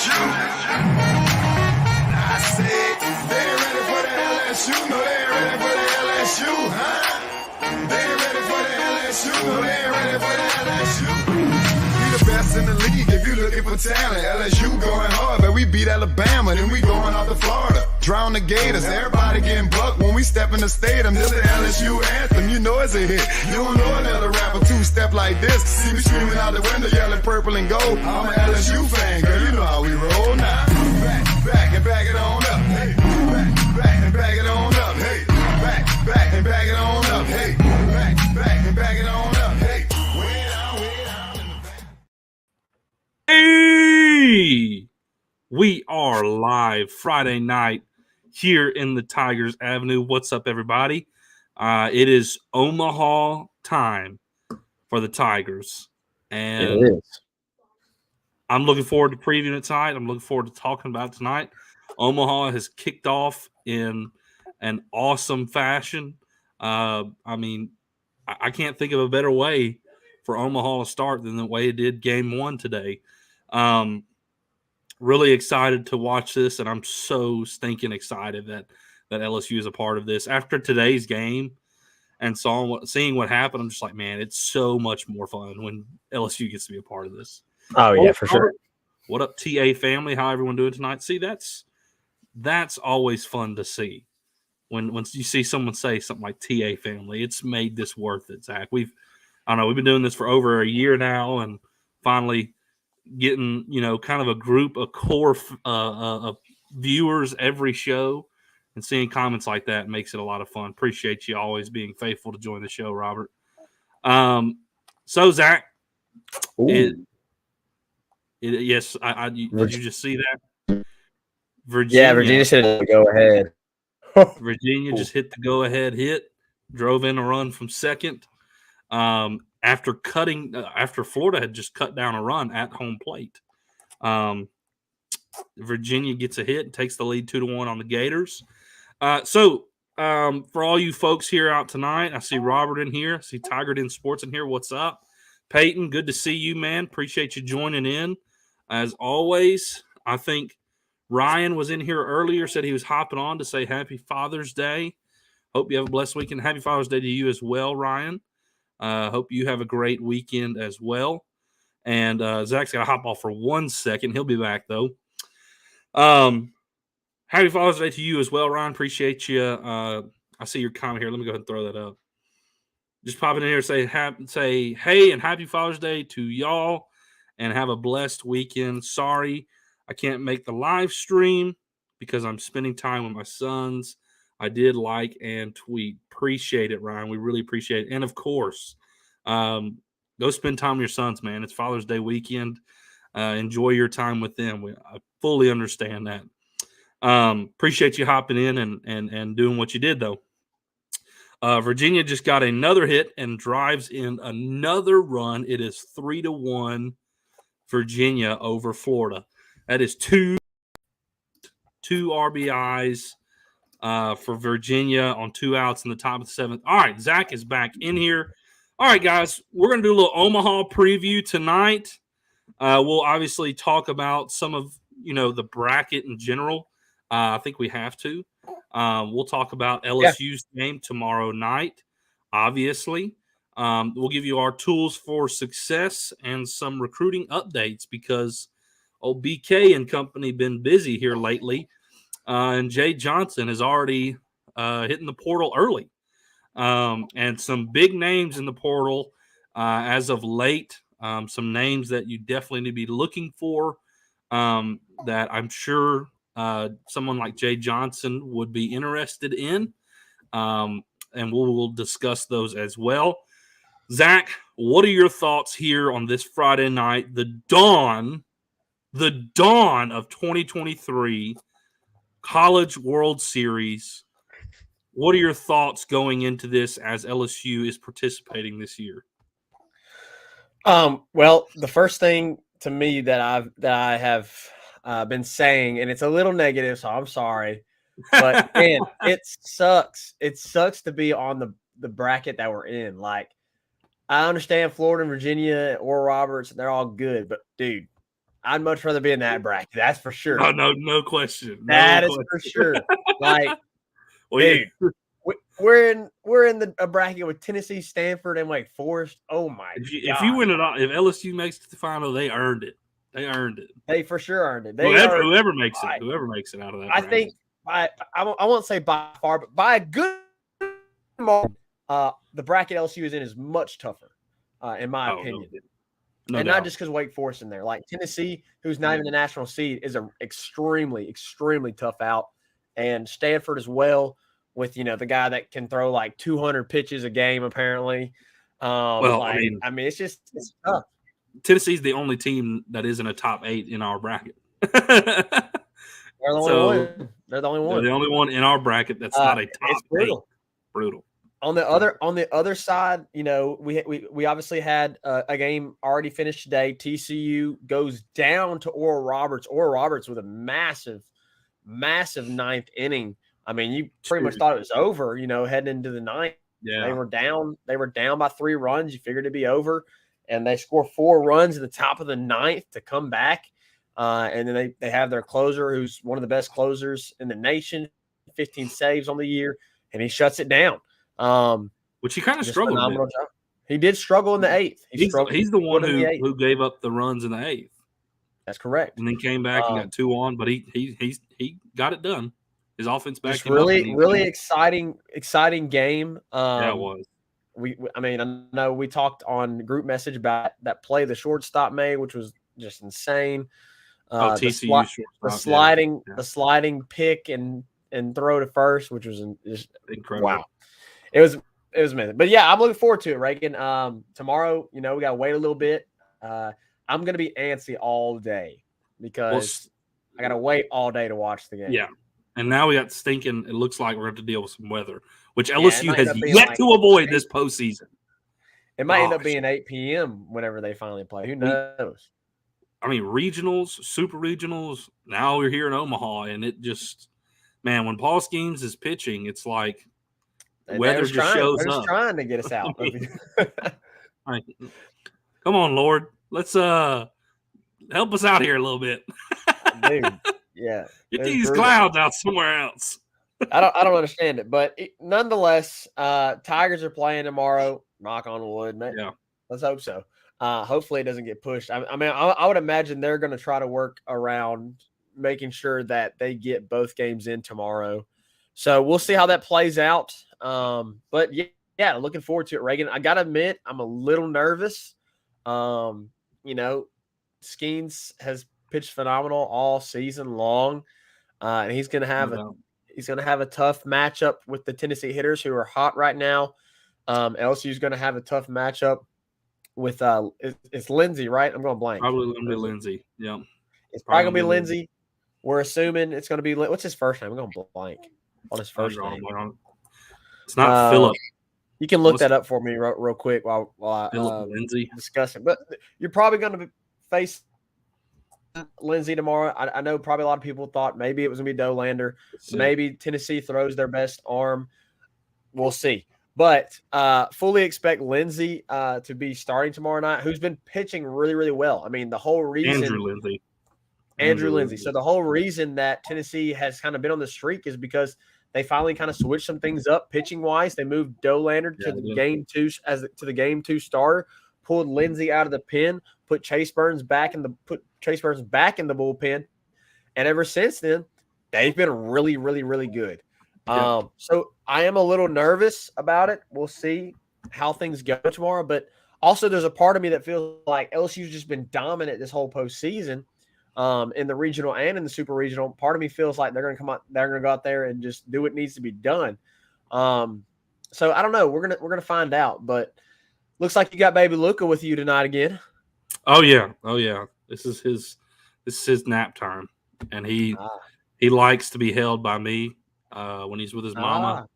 LSU. I said, they ain't ready for the LSU. No, they ain't ready for the LSU, huh? They ain't ready for the LSU. No, they ain't ready for the LSU. We the best in the league if you looking for talent. LSU going hard, but we beat Alabama, then we going out to Florida. Drown the Gators, everybody getting bucked when we step in the stadium. This the LSU anthem, you know it's a hit. You don't know another rapper two-step like this. See me screaming out the window, yelling purple and gold. I'm an LSU fan, girl, you know how we roll now. Back and back it on up, hey. Back and back it on up, hey. Back and back it on up, hey. Back and back it on up, hey. Way down in the back. Hey, we are live Friday night here in the Tigers Avenue. What's up, everybody? It is Omaha time for the Tigers, and it is. I'm looking forward to previewing it tonight. I'm looking forward to talking about it tonight. Omaha has kicked off in an awesome fashion. I can't think of a better way for Omaha to start than the way it did game one today. Really excited to watch this, and I'm so stinking excited that LSU is a part of this. After today's game and seeing what happened, I'm just like, man, it's so much more fun when LSU gets to be a part of this. Oh, yeah, for sure. What up, TA family? How everyone doing tonight? See, that's always fun to see. When you see someone say something like TA family, it's made this worth it, Zach. We've been doing this for over a year now, and finally getting, kind of a core of viewers every show, and seeing comments like that makes it a lot of fun. Appreciate you always being faithful to join the show, Robert. So Zach, yes, did you just see that? Virginia said go ahead. Virginia just hit the go-ahead hit, drove in a run from second. After Florida had just cut down a run at home plate. Virginia gets a hit and takes the lead 2-1 on the Gators. For all you folks here out tonight, I see Robert in here. I see Tiger Den Sports in here. What's up? Peyton, good to see you, man. Appreciate you joining in. As always, I think Ryan was in here earlier, said he was hopping on to say Happy Father's Day. Hope you have a blessed weekend. Happy Father's Day to you as well, Ryan. Hope you have a great weekend as well. And Zach's got to hop off for 1 second. He'll be back, though. Happy Father's Day to you as well, Ryan. Appreciate you. I see your comment here. Let me go ahead and throw that up. Just popping in here and say hey and Happy Father's Day to y'all, and have a blessed weekend. Sorry I can't make the live stream because I'm spending time with my sons. I did like and tweet. Appreciate it, Ryan. We really appreciate it. And, of course, go spend time with your sons, man. It's Father's Day weekend. Enjoy your time with them. I fully understand that. Appreciate you hopping in and doing what you did, though. Virginia just got another hit and drives in another run. It is 3-1 Virginia over Florida. That is two RBIs for Virginia on 2 outs in the top of the seventh. All right, Zach is back in here. All right, guys, we're going to do a little Omaha preview tonight. We'll obviously talk about some of, the bracket in general. I think we have to. We'll talk about LSU's game tomorrow night, obviously. We'll give you our tools for success and some recruiting updates because old BK and company been busy here lately. And Jay Johnson is already hitting the portal early. And some big names in the portal as of late. Some names that you definitely need to be looking for that I'm sure someone like Jay Johnson would be interested in. And we'll discuss those as well. Zach, what are your thoughts here on this Friday night, the dawn of 2023 College World Series? What are your thoughts going into this as LSU is participating this year? Well, the first thing to me that I have been saying, and it's a little negative, so I'm sorry, but man, it sucks. It sucks to be on the bracket that we're in. Like, I understand Florida and Virginia or Roberts, they're all good, but dude, I'd much rather be in that bracket. That's for sure. No question. That is for sure. Like, Well, dude, we're in a bracket with Tennessee, Stanford, and Wake Forest. Oh my god! If you win it all, if LSU makes it to the final, they earned it. They earned it. They for sure earned it. Whoever makes it out of that. I think I won't say by far, but by a good margin, the bracket LSU is in is much tougher, in my opinion. No and doubt. not just because Wake Forest in there. Like Tennessee, who's not even the national seed, is an extremely, extremely tough out. And Stanford as well, with the guy that can throw like 200 pitches a game, apparently. I mean, it's tough. Tennessee's the only team that isn't a top 8 in our bracket. They're the only one. They're the only one in our bracket that's not a top 8. Brutal. On the other side, we obviously had a game already finished today. TCU goes down to Oral Roberts. Oral Roberts with a massive, massive ninth inning. I mean, you pretty much thought it was over, heading into the ninth. Yeah. They were down by 3 runs. You figured it'd be over. And they score 4 runs at the top of the ninth to come back. And then they have their closer, who's one of the best closers in the nation, 15 saves on the year, and he shuts it down. Which he kind of struggled with. He did struggle in the 8th. He's the one who gave up the runs in the 8th. That's correct. And then came back and got 2 on, but he got it done. His offense back. Just really exciting game. Yeah, it was. I know we talked on group message about that play the shortstop made, which was just insane. TCU shortstop. The sliding pick and throw to first, which was just incredible. Wow. It was amazing. But yeah, I'm looking forward to it, Reagan. Tomorrow, we got to wait a little bit. I'm going to be antsy all day because I got to wait all day to watch the game. Yeah. And now we got stinking. It looks like we're going to deal with some weather, which LSU has yet to avoid this postseason. It might end up being 8 p.m. whenever they finally play. Who knows? I mean, regionals, super regionals. Now we're here in Omaha, and it just, man, when Paul Skeens is pitching, it's like weather just shows up. They're just trying to get us out. Come on, Lord. Let's help us out here a little bit. Dude, yeah. Get these clouds out somewhere else. I don't understand it, but nonetheless, Tigers are playing tomorrow. Knock on wood, man. Yeah, let's hope so. Hopefully, it doesn't get pushed. I would imagine they're going to try to work around making sure that they get both games in tomorrow. So we'll see how that plays out. But yeah, looking forward to it, Reagan. I got to admit, I'm a little nervous. Skeens has pitched phenomenal all season long, and he's going to have a tough matchup with the Tennessee hitters who are hot right now. LSU is going to have a tough matchup with it's Lindsey, right? I'm going blank. Probably going to be Lindsey. Yeah, it's probably going to be Lindsey. We're assuming it's going to be what's his first name? I'm going blank on his first name. It's not Philip. You can look that up for me real quick while I discuss it. But you're probably going to face Lindsey tomorrow. I know probably a lot of people thought maybe it was going to be Dolander. Maybe Tennessee throws their best arm. We'll see. But fully expect Lindsey to be starting tomorrow night, who's been pitching really, really well. I mean, the whole reason Andrew Lindsey. So the whole reason that Tennessee has kind of been on the streak is because they finally kind of switched some things up pitching wise. They moved Dolander to the game 2 to the game 2 starter, pulled Lindsey out of the pen, put Chase Burns back in the bullpen, and ever since then they've been really, really, really good. Yeah. So I am a little nervous about it. We'll see how things go tomorrow, but also there's a part of me that feels like LSU's just been dominant this whole postseason. In the regional and in the super regional, part of me feels like they're going to go out there and just do what needs to be done. So I don't know. We're gonna find out. But looks like you got baby Luca with you tonight again. Oh yeah. This is his nap time, and he likes to be held by me when he's with his mama.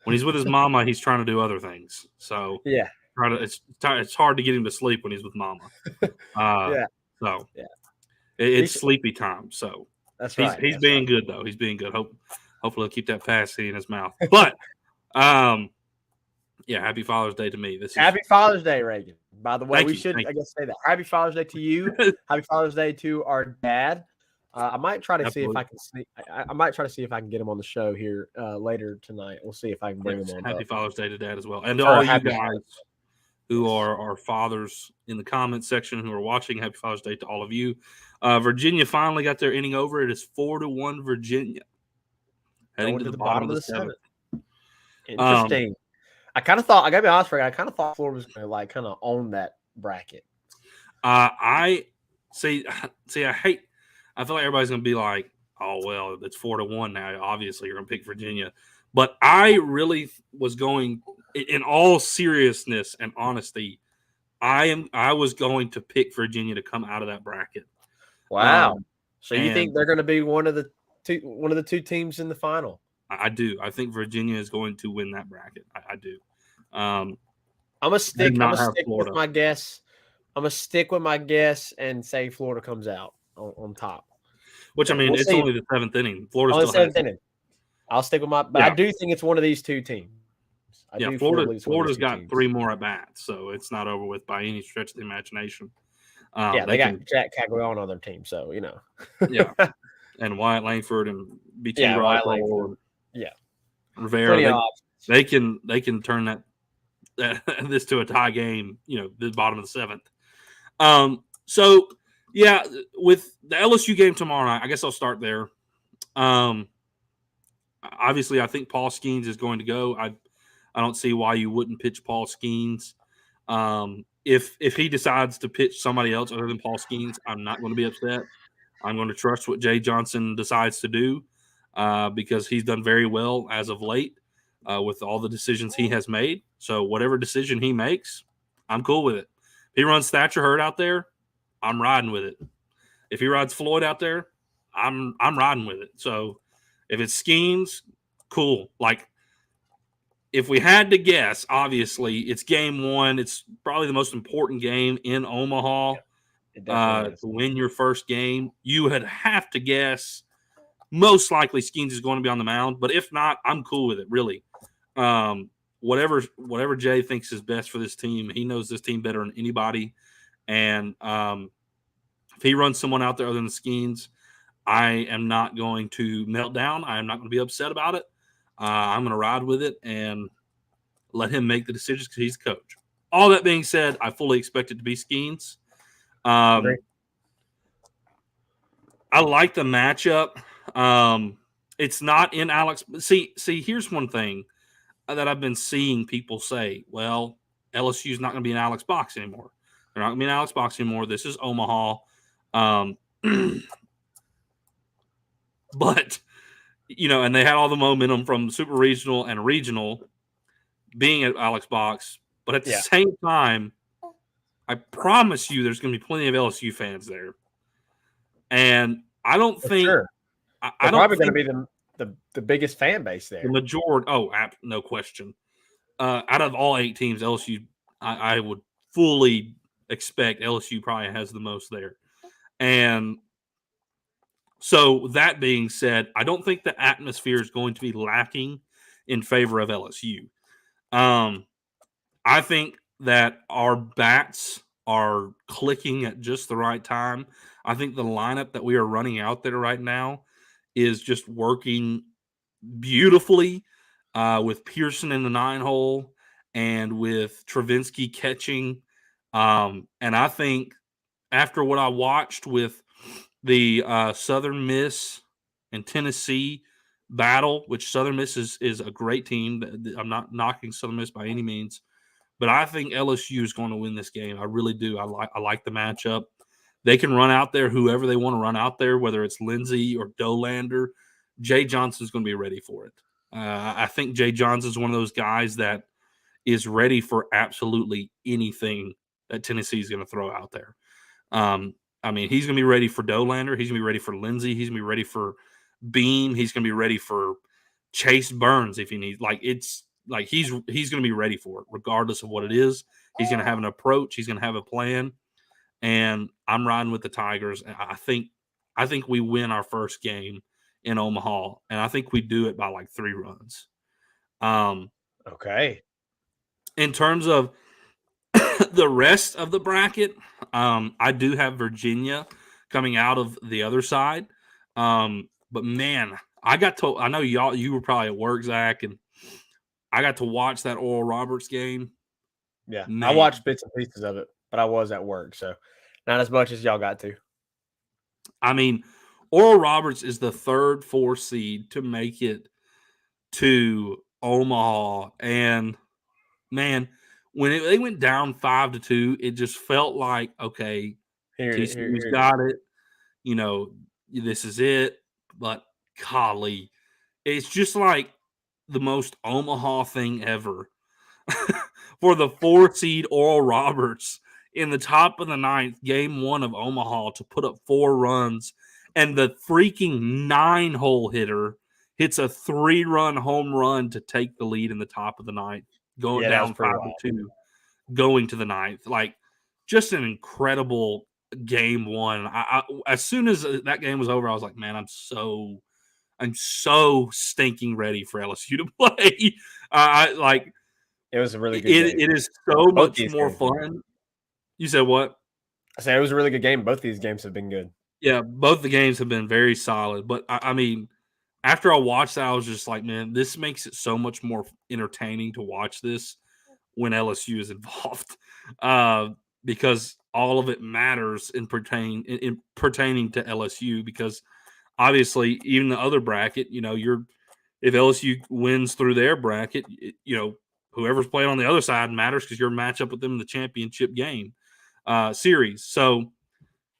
When he's with his mama, he's trying to do other things. So yeah, it's hard to get him to sleep when he's with mama. It's sleepy time. So that's right. He's being good though. He's being good. Hopefully he'll keep that pasty in his mouth. But Yeah, happy Father's Day to me. Happy Father's Day, Reagan. By the way, Thank we you, should, thank I guess, say that. Happy Father's Day to you. Happy Father's Day to our dad. I might try to see if Absolutely. I can sneak. I might try to see if I can get him on the show here later tonight. We'll see if I can bring Yes, him on. happy Father's Day to Dad as well, and to For a all you happy guys Father's who Yes. are fathers in the comments section who are watching. Happy Father's Day to all of you. Virginia finally got their inning over. It is 4-1 Virginia, heading Going to the bottom of the seventh. Interesting. I kind of thought, I gotta be honest with you, I kind of thought Florida was going to like kind of own that bracket. I see. I feel like everybody's going to be like, "Oh well, it's 4-1 now. Obviously, you're going to pick Virginia." But I really was going, in all seriousness and honesty, I was going to pick Virginia to come out of that bracket. Wow. So you and think they're going to be one of the two teams in the final? I do. I think Virginia is going to win that bracket. I do. I'm gonna stick with my guess. I'm gonna stick with my guess and say Florida comes out on top. Which, I mean, it's only the seventh inning. Florida still has. I'll stick with my. But I do think it's one of these two teams. Florida's got 3 more at bats, so it's not over with by any stretch of the imagination. They got Jack Caglione on their team, so you know. Yeah, and Wyatt Langford and BT Wyatt Langford. Yeah, Rivera. They can turn that this to a tie game. You know, the bottom of the seventh. So yeah, with the LSU game tomorrow night, I guess I'll start there. Obviously, I think Paul Skeens is going to go. I don't see why you wouldn't pitch Paul Skeens. If he decides to pitch somebody else other than Paul Skeens, I'm not going to be upset. I'm going to trust what Jay Johnson decides to do because he's done very well as of late with all the decisions he has made. So whatever decision he makes, I'm cool with it. If he runs Thatcher Hurd out there, I'm riding with it. If he rides Floyd out there, I'm riding with it. So if it's Skeens, cool. Like, if we had to guess, obviously, it's game one. It's probably the most important game in Omaha to win your first game. You would have to guess most likely Skeens is going to be on the mound. But if not, I'm cool with it, really. Whatever Jay thinks is best for this team, he knows this team better than anybody. And if he runs someone out there other than Skeens, I am not going to melt down. I am not going to be upset about it. I'm going to ride with it and let him make the decisions because he's coach. All that being said, I fully expect it to be Skeens. I like the matchup. It's not in Alex. See, here's one thing that I've been seeing people say. Well, LSU is not going to be in Alex box anymore. They're not going to be in Alex box anymore. This is Omaha. But, and they had all the momentum from Super Regional and Regional being at Alex box. But at the same time, I promise you there's going to be plenty of LSU fans there. And I don't think sure. They're probably going to be the biggest fan base there. The majority, no question. Out of all 8 teams, LSU, I would fully expect LSU probably has the most there. And so that being said, I don't think the atmosphere is going to be lacking in favor of LSU. I think that our bats are clicking at just the right time. I think the lineup that we are running out there right now is just working beautifully with Pearson in the 9-hole and with Travinsky catching. And I think after what I watched with the Southern Miss and Tennessee battle, which Southern Miss is a great team. I'm not knocking Southern Miss by any means, but I think LSU is going to win this game. I really do. I like the matchup. They can run out there whoever they want to run out there, whether it's Lindsey or Dolander. Jay Johnson's going to be ready for it. I think Jay Johnson's one of those guys that is ready for absolutely anything that Tennessee is going to throw out there. I mean, he's going to be ready for Dolander. He's going to be ready for Lindsey. He's going to be ready for Beam. He's going to be ready for Chase Burns if he needs. Like, it's like he's going to be ready for it, regardless of what it is. He's going to have an approach. He's going to have a plan. And I'm riding with the Tigers. I think we win our first game in Omaha, and I think we do it by like 3 runs. Okay. in terms of the rest of the bracket, I do have Virginia coming out of the other side. But man, I know you were probably at work, Zach, and I got to watch that Oral Roberts game. Yeah, I Man, watched bits and pieces of it, but I was at work, so not as much as y'all got to. I mean, Oral Roberts is the 3rd, 4th seed to make it to Omaha, and man, when they went down 5-2, it just felt like, okay, TCU's Here it is. got it. You know, this is it. But golly, it's just like the most Omaha thing ever for the 4 seed Oral Roberts in the top of the 9th, game 1 of Omaha, to put up 4 runs, and the freaking 9-hole hitter hits a 3-run home run to take the lead in the top of the 9th, going Yeah, that was down pretty wild. 5-2, going to the 9th. Like, just an incredible game 1. As soon as that game was over, I was like, man, I'm so stinking ready for LSU to play. It was a really good game. It is so Both much these more games. fun. You said what? I said it was a really good game. Both these games have been good. Yeah, both the games have been very solid. But I mean, after I watched that, I was just like, man, this makes it so much more entertaining to watch this when LSU is involved, because all of it matters in pertaining to LSU. Because obviously, even the other bracket, if LSU wins through their bracket, whoever's playing on the other side matters because you're match up with them in the championship game series. So,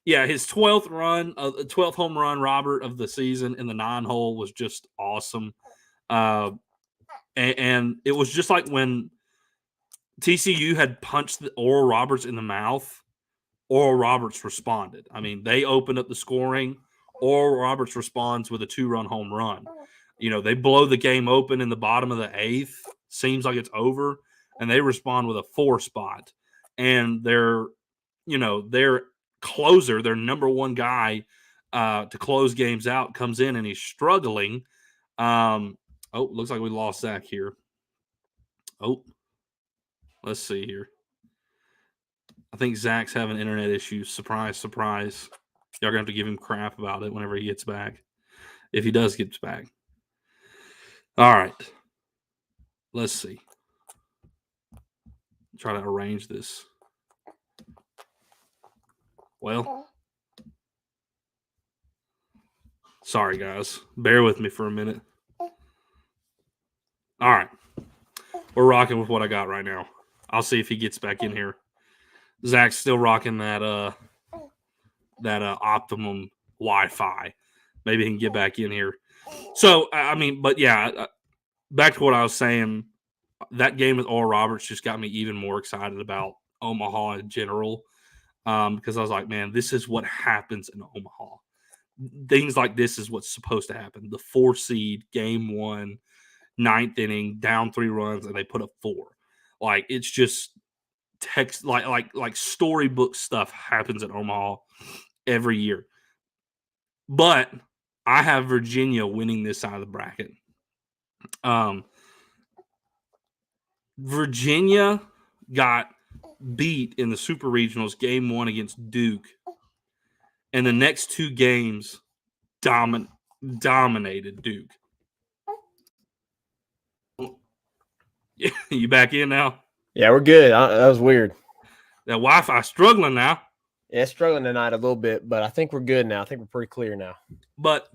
yeah, his 12th home run, Robert, of the season in the 9-hole was just awesome. And it was just like when TCU had punched Oral Roberts in the mouth. Oral Roberts responded. I mean, they opened up the scoring. Oral Roberts responds with a 2-run home run. They blow the game open in the bottom of the 8th. Seems like it's over, and they respond with a 4 spot. And their closer, their number 1 guy to close games out, comes in and he's struggling. Looks like we lost Zach here. Oh, let's see here. I think Zach's having internet issues. Surprise, surprise. Y'all gonna have to give him crap about it whenever he gets back. If he does get back. All right. Let's see. Try to arrange this. Well, sorry guys. Bear with me for a minute. All right. We're rocking with what I got right now. I'll see if he gets back in here. Zach's still rocking that optimum Wi-Fi. Maybe he can get back in here. So, I mean, but yeah, back to what I was saying. That game with Oral Roberts just got me even more excited about Omaha in general, because I was like, man, this is what happens in Omaha. Things like this is what's supposed to happen. The 4 seed, game 1, 9th inning, down 3 runs, and they put up 4. Like, it's just text like storybook stuff happens in Omaha every year. But I have Virginia winning this side of the bracket. Virginia got beat in the Super Regionals game 1 against Duke, and the next 2 games dominated Duke. You back in now? Yeah, we're good. That was weird. That Wi-Fi struggling now. Yeah, struggling tonight a little bit, but I think we're good now. I think we're pretty clear now. But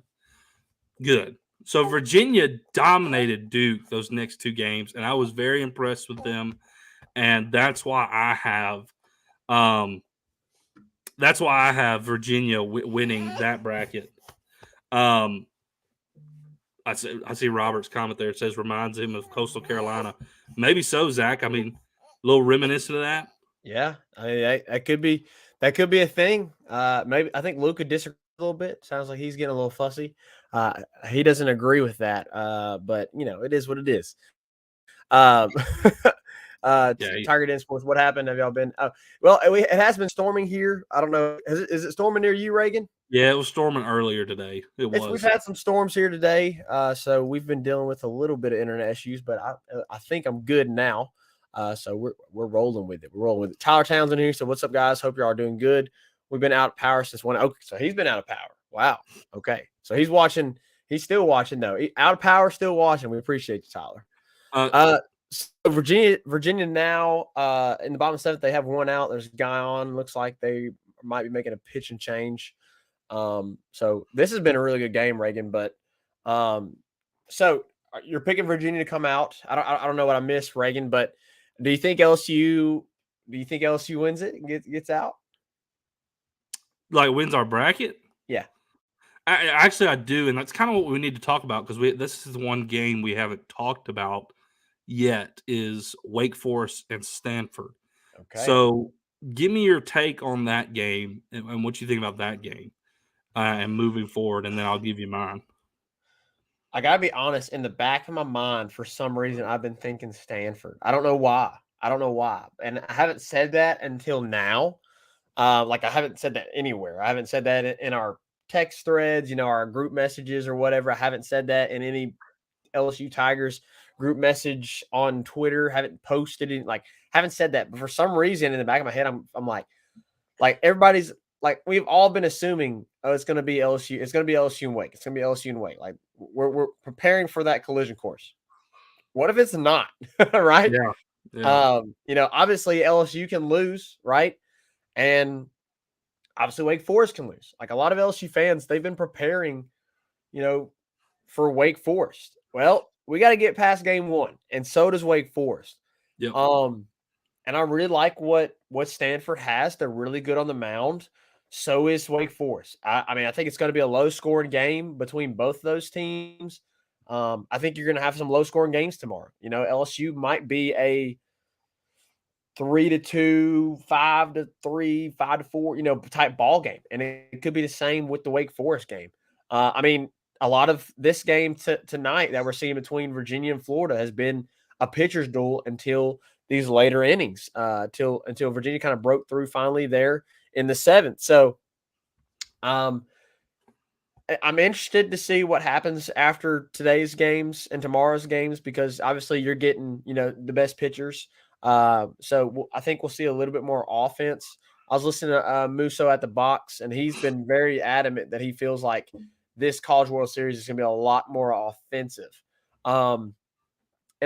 good. So Virginia dominated Duke those next 2 games, and I was very impressed with them. And that's why I have Virginia winning that bracket. I see Robert's comment there. It says reminds him of Coastal Carolina. Maybe so, Zach. I mean, a little reminiscent of that. Yeah, I mean, that could be a thing. Maybe I think Luke could disagree a little bit. Sounds like he's getting a little fussy. He doesn't agree with that. But it is what it is. Tiger Den Sports. What happened? Have y'all been? Well, it has been storming here. I don't know. Is it storming near you, Reagan? Yeah, it was storming earlier today. We've had some storms here today, so we've been dealing with a little bit of internet issues, but I think I'm good now. So we're rolling with it. We're rolling with it. Tyler Townsend here. So what's up, guys? Hope you're all doing good. We've been out of power since one. Okay, so he's been out of power. Wow. Okay, so he's watching. He's still watching though. Out of power, still watching. We appreciate you, Tyler. So Virginia now in the bottom seventh, they have one out. There's a guy on. Looks like they might be making a pitch and change. So this has been a really good game, Reagan. But so you're picking Virginia to come out. I don't know what I missed, Reagan. But do you think LSU wins it and gets out? Like wins our bracket? Yeah. I do, and that's kind of what we need to talk about because this is the one game we haven't talked about yet is Wake Forest and Stanford. Okay. So give me your take on that game and what you think about that game and moving forward, and then I'll give you mine. I got to be honest, in the back of my mind, for some reason, I've been thinking Stanford. I don't know why. And I haven't said that until now. Like I haven't said that anywhere. I haven't said that in our text threads, our group messages or whatever. I haven't said that in any LSU Tigers group message on Twitter. Haven't posted it. Haven't said that. But for some reason, in the back of my head, I'm like everybody's like we've all been assuming, oh, it's going to be LSU. It's going to be LSU and Wake. It's going to be LSU and Wake. Like we're preparing for that collision course. What if it's not? Right? Yeah. Obviously LSU can lose, right? And obviously Wake Forest can lose. Like a lot of LSU fans, they've been preparing, for Wake Forest. Well, we got to get past game one, and so does Wake Forest. Yep. And I really like what Stanford has. They're really good on the mound. So is Wake Forest. I think it's going to be a low-scoring game between both those teams. I think you're going to have some low-scoring games tomorrow. LSU might be a 3-2, 5-3, 5-4, type ball game, and it could be the same with the Wake Forest game. A lot of this game tonight that we're seeing between Virginia and Florida has been a pitcher's duel until these later innings, until Virginia kind of broke through finally there in the seventh. So, I'm interested to see what happens after today's games and tomorrow's games because obviously you're getting the best pitchers. So I think we'll see a little bit more offense. I was listening to Musso at the box, and he's been very adamant that he feels like this College World Series is going to be a lot more offensive. And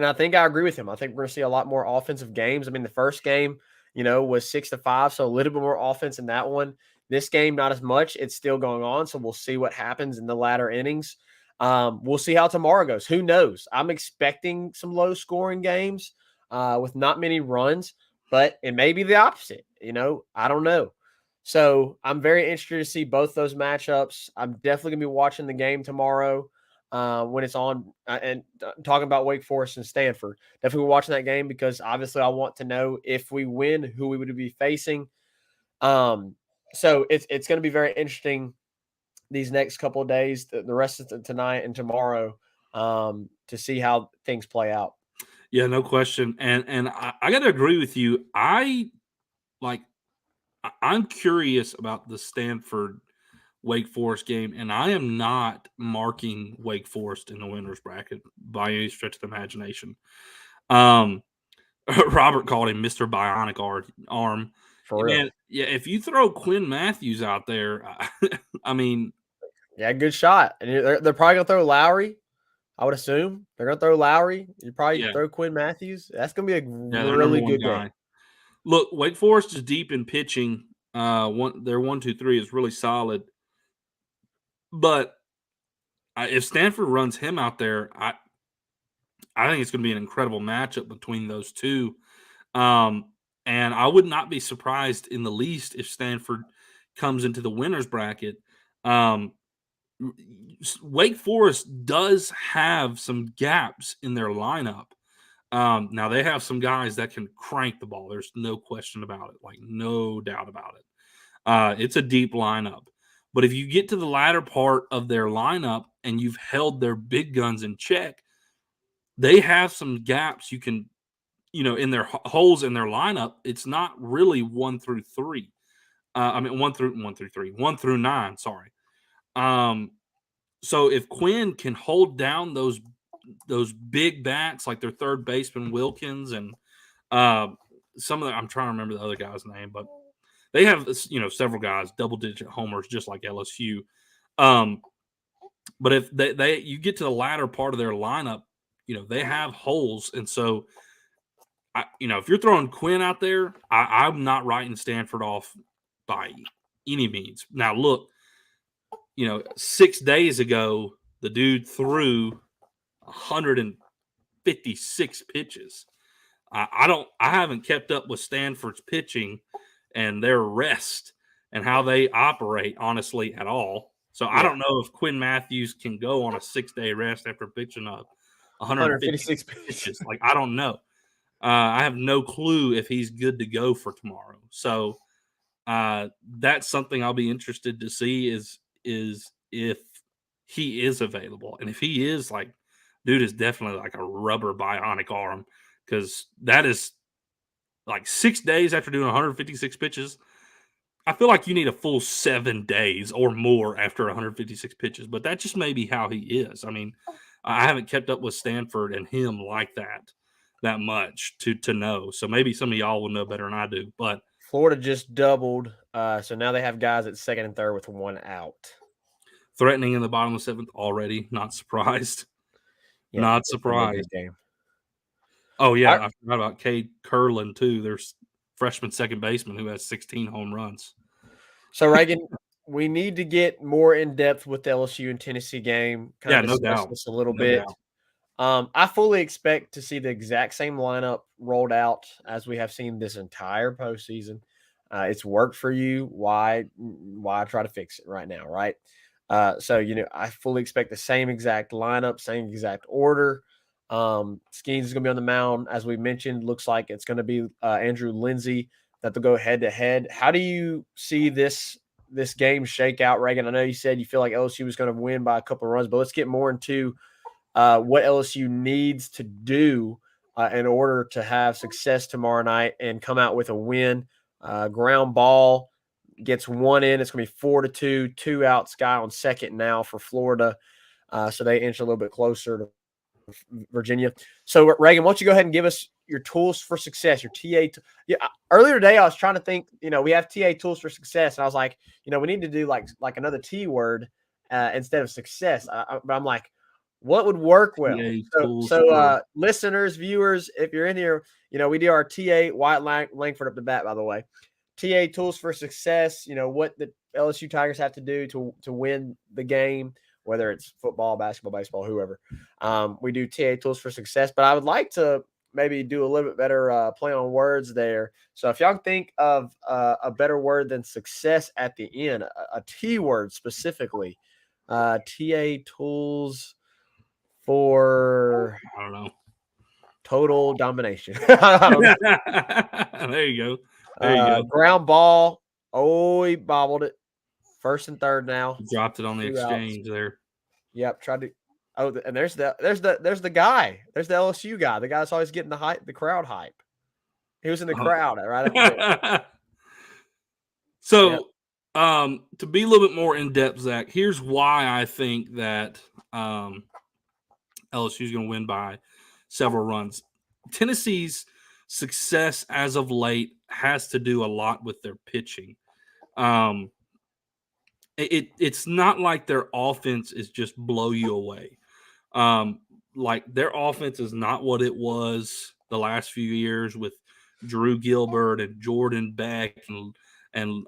I think I agree with him. I think we're going to see a lot more offensive games. The first game, was 6-5, so a little bit more offense in that one. This game, not as much. It's still going on, so we'll see what happens in the latter innings. We'll see how tomorrow goes. Who knows? I'm expecting some low-scoring games with not many runs, but it may be the opposite. I don't know. So I'm very interested to see both those matchups. I'm definitely going to be watching the game tomorrow when it's on and talking about Wake Forest and Stanford. Definitely watching that game because obviously I want to know if we win, who we would be facing. So it's going to be very interesting these next couple of days, the rest of tonight and tomorrow, to see how things play out. Yeah, no question. And I got to agree with you. I'm curious about the Stanford Wake Forest game, and I am not marking Wake Forest in the winners bracket by any stretch of the imagination. Robert called him Mr. Bionic Arm. For real. Man, yeah, if you throw Quinn Matthews out there, yeah, good shot. And they're probably going to throw Lowry. I would assume they're going to throw Lowry. You probably throw Quinn Matthews. That's going to be a really good game. Look, Wake Forest is deep in pitching. Their 1-2-3 is really solid. But if Stanford runs him out there, I think it's going to be an incredible matchup between those two. And I would not be surprised in the least if Stanford comes into the winners bracket. Wake Forest does have some gaps in their lineup. Now they have some guys that can crank the ball. There's no question about it. Like no doubt about it. It's a deep lineup. But if you get to the latter part of their lineup and you've held their big guns in check, they have some gaps you can, in their holes in their lineup. It's not really 1 through 3. 1 through 9. Sorry. So if Quinn can hold down those big bats like their third baseman Wilkins and Some of the, I'm trying to remember the other guy's name, but they have several guys double-digit homers just like LSU. But if they you get to the latter part of their lineup, they have holes, and so if you're throwing Quinn out there, I'm not writing Stanford off by any means. Now, look, 6 days ago, the dude threw 156 pitches. I haven't kept up with Stanford's pitching and their rest and how they operate, honestly, at all. So I don't know if Quinn Matthews can go on a 6-day rest after pitching up 156 pitches. Like, I don't know. I have no clue if he's good to go for tomorrow. So that's something I'll be interested to see is if he is available. And if he is, like, dude is definitely like a rubber bionic arm, because that is like 6 days after doing 156 pitches. I feel like you need a full 7 days or more after 156 pitches, but that just may be how he is. I mean, I haven't kept up with Stanford and him like that much to know. So maybe some of y'all will know better than I do. But Florida just doubled, so now they have guys at second and third with one out. Threatening in the bottom of the seventh already. Not surprised. Yeah, not surprised. Game. Oh, yeah. I forgot about Cade Curlin, too. There's freshman second baseman who has 16 home runs. So, Reagan, we need to get more in depth with the LSU and Tennessee game. Yeah, no doubt. This a little bit. I fully expect to see the exact same lineup rolled out as we have seen this entire postseason. It's worked for you. Why try to fix it right now, right? So, I fully expect the same exact lineup, same exact order. Skeens is going to be on the mound. As we mentioned, looks like it's going to be Andrew Lindsay that they'll go head-to-head. How do you see this game shake out, Reagan? I know you said you feel like LSU was going to win by a couple of runs, but let's get more into what LSU needs to do in order to have success tomorrow night and come out with a win. Ground ball gets one in. It's going to be 4-2, 2 outs, guy on second now for Florida. So they inch a little bit closer to Virginia. So, Reagan, why don't you go ahead and give us your tools for success, your TA. Earlier today, I was trying to think, we have TA tools for success. And I was like, we need to do like another T word instead of success. But I'm like, what would work well? So listeners, viewers, if you're in here, we do our TA Wyatt Langford up the bat, by the way. TA tools for success, what the LSU Tigers have to do to win the game, whether it's football, basketball, baseball, whoever. We do TA tools for success, but I would like to maybe do a little bit better play on words there. So if y'all think of a better word than success at the end, a T word specifically, TA tools for, I don't know, total domination. I don't know. There you go. There you go. Ground ball. Oh, he bobbled it. First and third now. He dropped it on the exchange there. Yep, tried to. Oh, and there's the guy. There's the LSU guy. The guy that's always getting the crowd hype. He was in the crowd right after. So, yep. To be a little bit more in depth, Zach, here's why I think that LSU is going to win by several runs. Tennessee's success as of late has to do a lot with their pitching. It's not like their offense is just blow you away. Like their offense is not what it was the last few years with Drew Gilbert and Jordan Beck and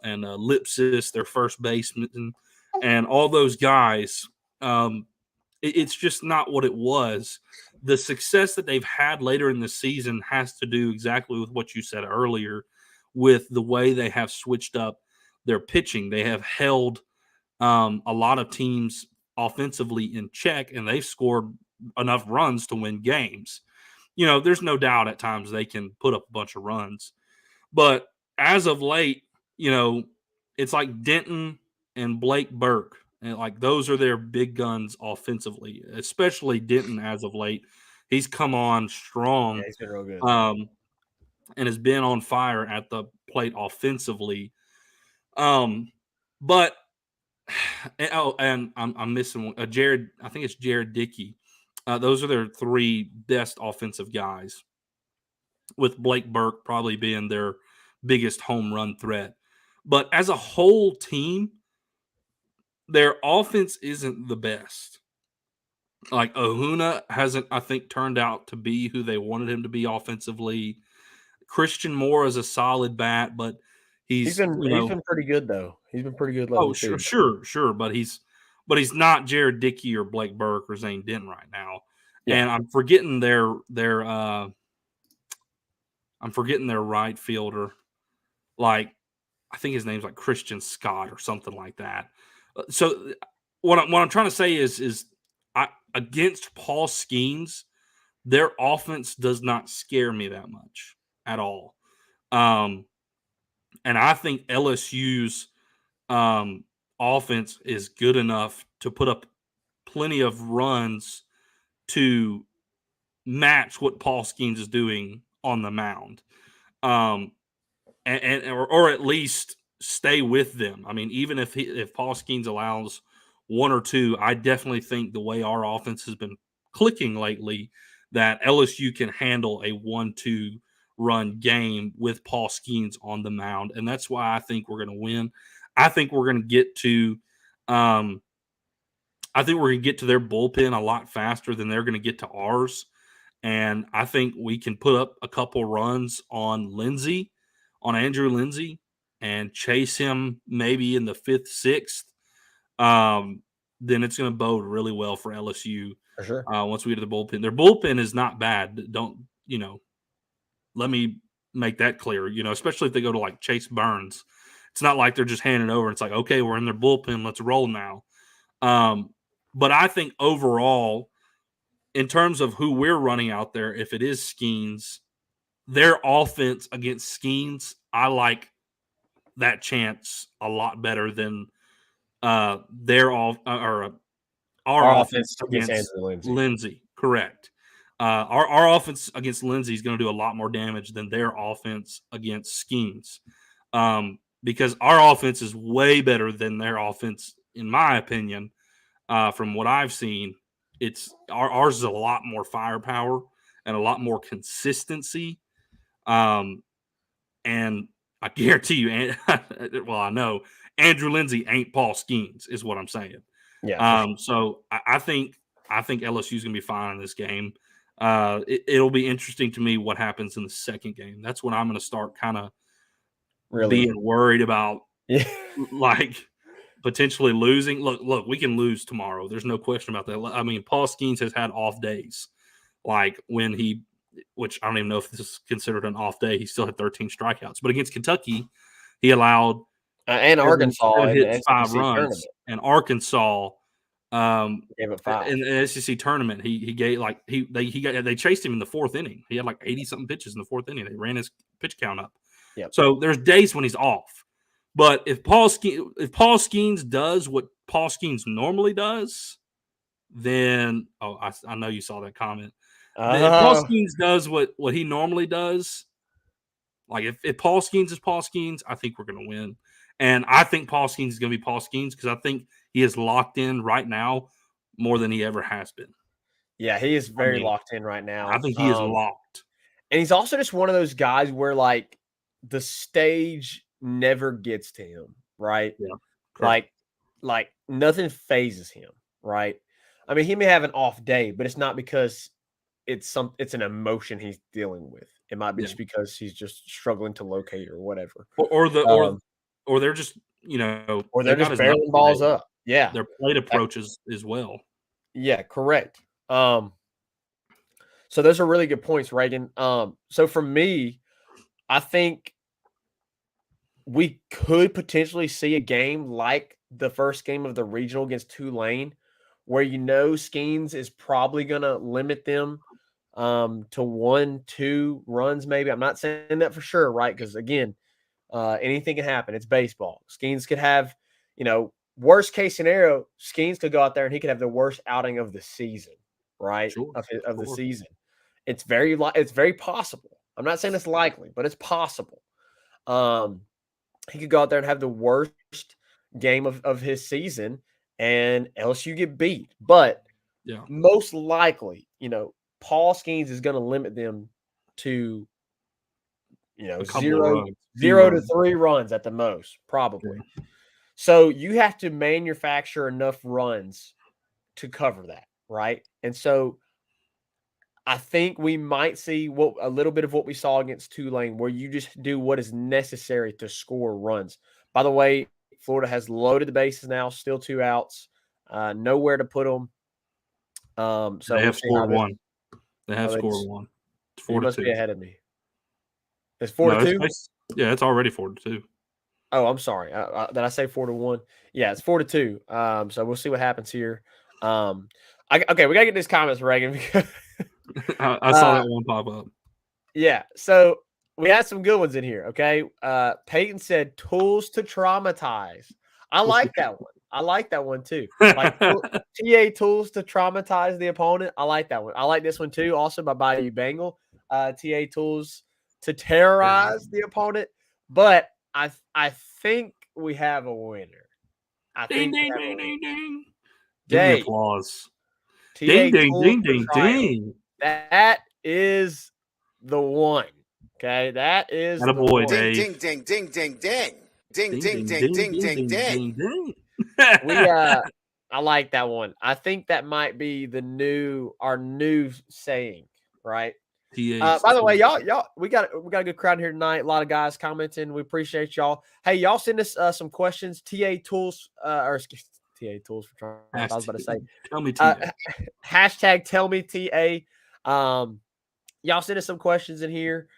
Lipsis, their first baseman, and all those guys. It's just not what it was. The success that they've had later in the season has to do exactly with what you said earlier, with the way they have switched up their pitching. They have held a lot of teams offensively in check, and they've scored enough runs to win games. There's no doubt at times they can put up a bunch of runs. But as of late, it's like Denton and Blake Burke. And like those are their big guns offensively, especially Denton as of late. He's come on strong. Yeah, he's been real good. And has been on fire at the plate offensively. But and I'm missing one. Jared, I think it's Jared Dickey. Those are their three best offensive guys. with Blake Burke probably being their biggest home run threat. But as a whole team, their offense isn't the best. Like Ahuna hasn't, I think, turned out to be who they wanted him to be offensively. Christian Moore is a solid bat, but He's he's been pretty good though. He's been pretty good lately too. sure, but he's not Jared Dickey or Blake Burke or Zane Denton right now. Yeah. And I'm forgetting their right fielder. Like I think his name's like Christian Scott or something like that. So what I'm trying to say is against Paul Skeens, their offense does not scare me that much at all. And I think LSU's offense is good enough to put up plenty of runs to match what Paul Skeens is doing on the mound. Or at least stay with them. I mean, even if Paul Skeens allows one or two, I definitely think the way our offense has been clicking lately, that LSU can handle a 1-2 run game with Paul Skeens on the mound, and that's why I think we're going to win. I think we're going to get to, their bullpen a lot faster than they're going to get to ours, and I think we can put up a couple runs on Andrew Lindsay, and chase him maybe in the 5th, 6th. Then it's going to bode really well for LSU. For sure. Once we get to the bullpen. Their bullpen is not bad. Let me make that clear, especially if they go to like Chase Burns. It's not like they're just handing over. It's like, okay, we're in their bullpen. Let's roll now. But I think overall, in terms of who we're running out there, if it is Skeens, their offense against Skeens, I like that chance a lot better than our offense against Andrew Lindsay. Correct. Our offense against Lindsay is going to do a lot more damage than their offense against Skeens, because our offense is way better than their offense, in my opinion. From what I've seen, ours is a lot more firepower and a lot more consistency. And I guarantee you, I know Andrew Lindsay ain't Paul Skeens, is what I'm saying. Yeah. Sure. So I think LSU is going to be fine in this game. It'll be interesting to me what happens in the second game. That's when I'm going to start kind of being worried about, like potentially losing. Look, we can lose tomorrow. There's no question about that. I mean, Paul Skeens has had off days, like which I don't even know if this is considered an off day. He still had 13 strikeouts, but against Kentucky, he allowed and Arkansas hit 5 runs, tournament. and Arkansas gave it 5 in the SEC tournament. He gave they chased him in the 4th inning. He had like 80 something pitches in the 4th inning. They ran his pitch count up. Yep. So there's days when he's off, but if Paul Skeens does what Paul Skeens normally does, then I know you saw that comment. If Paul Skeens does what he normally does, like if Paul Skeens is Paul Skeens, I think we're going to win. And I think Paul Skeens is going to be Paul Skeens because I think he is locked in right now more than he ever has been. Yeah, he is very locked in right now. I think he is locked. And he's also just one of those guys where, like, the stage never gets to him, right? Yeah. Correct. Like nothing phases him, right? I mean, he may have an off day, but it's not because it's an emotion he's dealing with. It might be just because he's just struggling to locate or whatever. Or they're just, or they're just barreling balls up. Yeah. Their plate approaches as well. Yeah, correct. So those are really good points, Reagan. So for me, I think we could potentially see a game like the first game of the regional against Tulane, where Skeens is probably going to limit them to 1-2 runs maybe. I'm not saying that for sure, right? Because, again, anything can happen. It's baseball. Skeens could have, worst case scenario, Skeens could go out there and he could have the worst outing of the season, right? Sure, of the season. It's very possible. I'm not saying it's likely, but it's possible. He could go out there and have the worst game of his season and LSU get beat. But most likely, Paul Skeens is going to limit them to A couple of runs. Zero to 3 runs at the most, probably. Yeah. So you have to manufacture enough runs to cover that, right? And so I think we might see a little bit of what we saw against Tulane, where you just do what is necessary to score runs. By the way, Florida has loaded the bases now, still 2 outs, nowhere to put them. So They we'll have see how scored one. They have they scored just- one. It's You 4-2. must be ahead of me. It's 4 No, to 2. yeah, it's already 4-2. Oh, I'm sorry. Did I say 4-1? Yeah, it's 4-2. So we'll see what happens here. Okay, we gotta get these comments, Reagan. Because, I saw that one pop up. yeah, so we had some good ones in here. Okay, Peyton said tools to traumatize. I like that one. I like that one too. Like TA tools to traumatize the opponent. I like that one. I like this one too. Also by Bayou Bengal. TA tools to terrorize the opponent. But I think we have a winner. I Ding, think we ding, have a ding, winner. ding, ding. Give me Dave, applause. TA Ding, ding, tools ding, for ding, trial. ding. That is the one. Okay, that is the Attaboy, one. Dave. Ding, ding, ding, ding, ding. Ding, Ding, ding, ding, ding, ding, ding. ding. We I like that one. I think that might be our new saying, right? By the way, y'all, we got a good crowd here tonight. A lot of guys commenting. We appreciate y'all. Hey, y'all send us some questions. TA tools TA tools for trying. I was about to say. Tell me, TA. Hashtag tell me TA. Y'all send us some questions in here.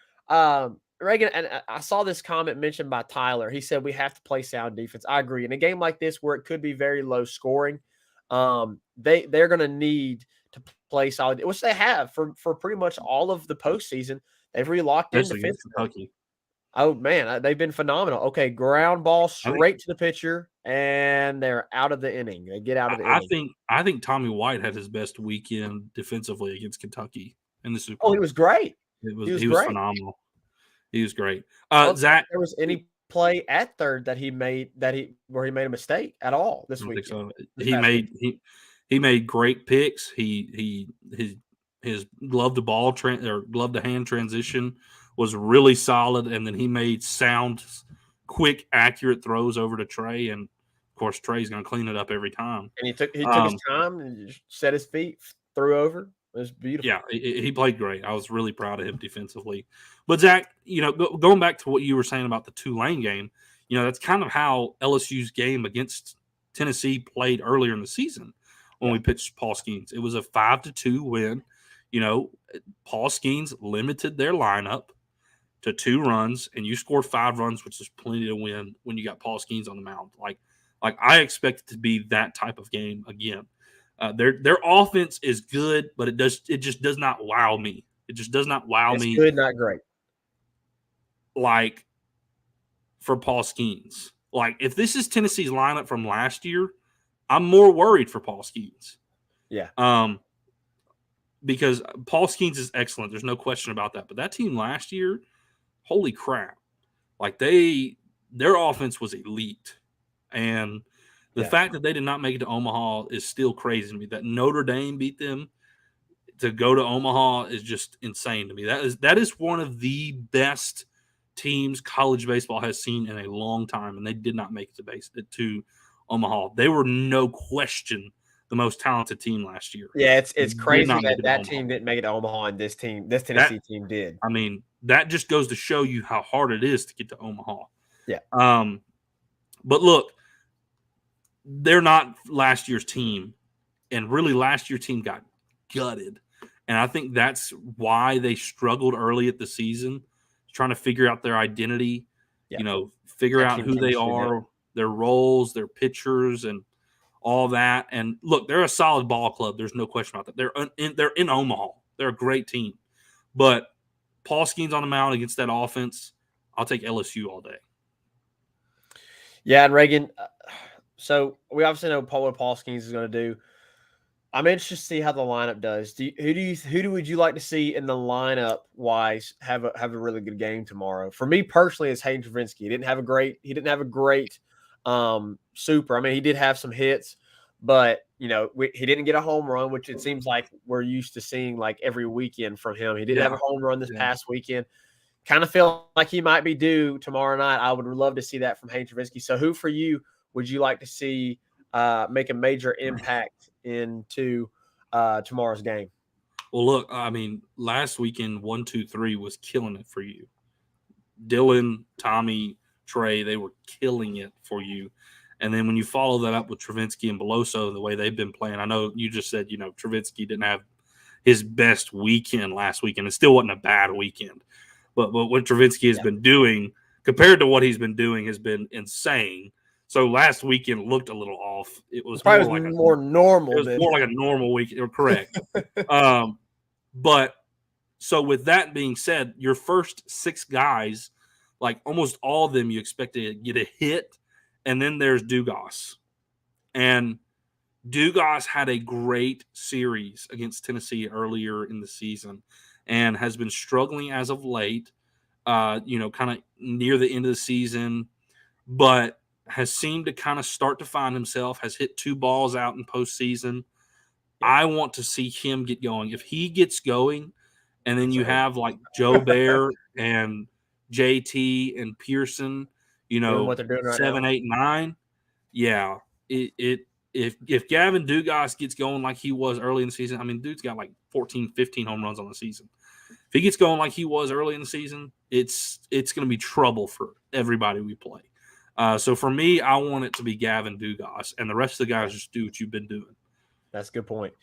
Reagan, and I saw this comment mentioned by Tyler. He said we have to play sound defense. I agree. In a game like this where it could be very low scoring, they're going to need to play solid, which they have for pretty much all of the postseason. They've really locked in defensively. Kentucky. Oh man, they've been phenomenal. Okay, ground ball straight to the pitcher, and they're out of the inning. They get out of the inning. I think Tommy White had his best weekend defensively against Kentucky in the Super Oh, Bowl. he was great. He was phenomenal. He was great. if Zach, there was any play at third that he made where he made a mistake at all this week. So. He made great picks. His glove to ball or glove to hand transition was really solid, and then he made sound, quick, accurate throws over to Trey, and of course Trey's going to clean it up every time. And he took his time and just set his feet, threw over. It was beautiful. Yeah, he played great. I was really proud of him defensively. But Zach, going back to what you were saying about the Tulane game, that's kind of how LSU's game against Tennessee played earlier in the season when we pitched Paul Skeens. It was a 5-2 win. Paul Skeens limited their lineup to 2 runs, and you scored 5 runs, which is plenty to win when you got Paul Skeens on the mound. Like I expect it to be that type of game again. Their offense is good, but it just does not wow me. It just does not wow me. It's good, not great. Like for Paul Skeens. Like if this is Tennessee's lineup from last year, I'm more worried for Paul Skeens. Yeah. Because Paul Skeens is excellent. There's no question about that. But that team last year, holy crap. Like their offense was elite. And the fact that they did not make it to Omaha is still crazy to me. That Notre Dame beat them to go to Omaha is just insane to me. That is one of the best teams college baseball has seen in a long time, and they did not make it to Omaha. They were no question the most talented team last year. Yeah, it's crazy that team didn't make it to Omaha, and this Tennessee team did. I mean, that just goes to show you how hard it is to get to Omaha. Yeah. But look, they're not last year's team, and really last year's team got gutted. And I think that's why they struggled early at the season, trying to figure out their identity, figure out who they are, their roles, their pitchers, and all that. And look, they're a solid ball club. There's no question about that. They're in Omaha. They're a great team. But Paul Skeens on the mound against that offense, I'll take LSU all day. Yeah, and Reagan, so we obviously know what Paul Skeens is going to do. I'm interested to see how the lineup does. Who would you like to see in the lineup wise have a really good game tomorrow? For me personally, it's Hayden Travinski. He didn't have a great super. I mean, he did have some hits, but he didn't get a home run, which it seems like we're used to seeing like every weekend from him. He didn't have a home run this past weekend. kind of feel like he might be due tomorrow night. I would love to see that from Haynes Travinski. So who for you would you like to see make a major impact into tomorrow's game? Well, look, I mean, last weekend 1, 2, 3 was killing it for you. Dylan, Tommy, Trey, they were killing it for you. And then when you follow that up with Travinski and Beloso, the way they've been playing, I know you just said, Travinski didn't have his best weekend last weekend. It still wasn't a bad weekend. But what Travinski has been doing compared to what he's been doing has been insane. So last weekend looked a little off. It was more like more normal. It was more like a normal weekend. You're correct. But so with that being said, your first 6 guys, like almost all of them, you expect to get a hit, and then there's Dugas. And Dugas had a great series against Tennessee earlier in the season and has been struggling as of late, kind of near the end of the season, but has seemed to kind of start to find himself, has hit 2 balls out in postseason. I want to see him get going. If he gets going, and then you have like Joe Bear and JT and Pearson, doing what they're doing right 7, now. 8, 9. Yeah. If Gavin Dugas gets going like he was early in the season, I mean, dude's got like 14, 15 home runs on the season. If he gets going like he was early in the season, it's going to be trouble for everybody we play. So for me, I want it to be Gavin Dugas, and the rest of the guys just do what you've been doing. That's a good point.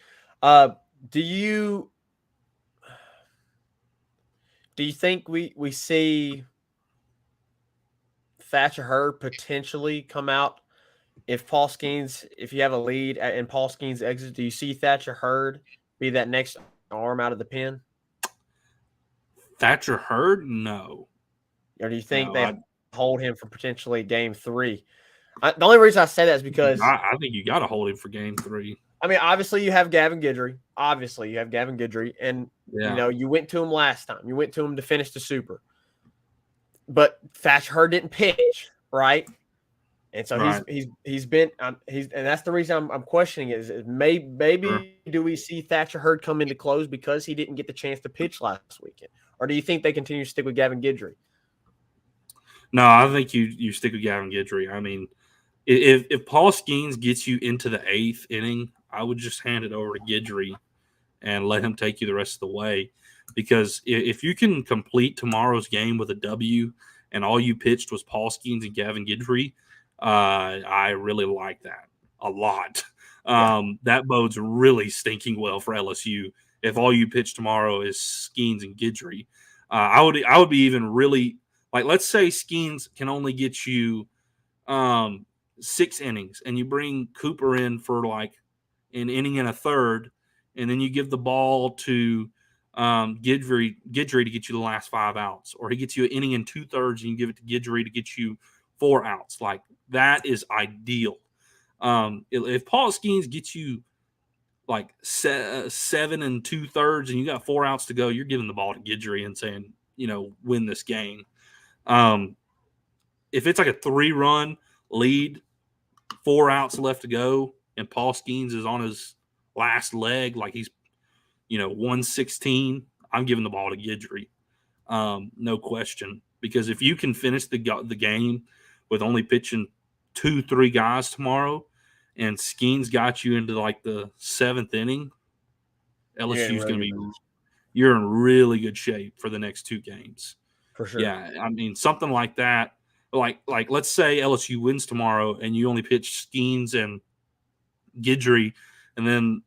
Do you think we see Thatcher Hurd potentially come out if you have a lead and Paul Skeens exits? Do you see Thatcher Hurd be that next arm out of the pen? Thatcher Hurd? No. Or do you think they hold him for potentially game 3? The only reason I say that is because I think you got to hold him for game 3. I mean, obviously you have Gavin Guidry. And you went to him last time. You went to him to finish the Super. But Thatcher Hurd didn't pitch, right? And so he's been and that's the reason I'm questioning it. Is maybe do we see Thatcher Hurd come into close because he didn't get the chance to pitch last weekend, or do you think they continue to stick with Gavin Guidry? No, I think you stick with Gavin Guidry. I mean, if Paul Skeens gets you into the 8th inning, I would just hand it over to Guidry and let him take you the rest of the way. Because if you can complete tomorrow's game with a W and all you pitched was Paul Skeens and Gavin Guidry, I really like that a lot. That bodes really stinking well for LSU if all you pitch tomorrow is Skeens and Guidry. I would be even really like, let's say Skeens can only get you 6 innings, and you bring Cooper in for like an inning and a third, and then you give the ball to Guidry to get you the last 5 outs, or he gets you an inning and 2/3, and you give it to Guidry to get you 4 outs. Like, that is ideal. If Paul Skeens gets you like 7 2/3 and you got 4 outs to go, you're giving the ball to Guidry and saying, win this game. If it's like a 3-run lead, 4 outs left to go, and Paul Skeens is on his last leg, like he's 116, I'm giving the ball to Guidry, no question. Because if you can finish the game with only pitching 2-3 guys tomorrow, and Skeens got you into like the 7th inning, LSU's going to be – you're in really good shape for the next 2 games. For sure. Yeah, I mean, something like that. Like let's say LSU wins tomorrow and you only pitch Skeens and Guidry, and then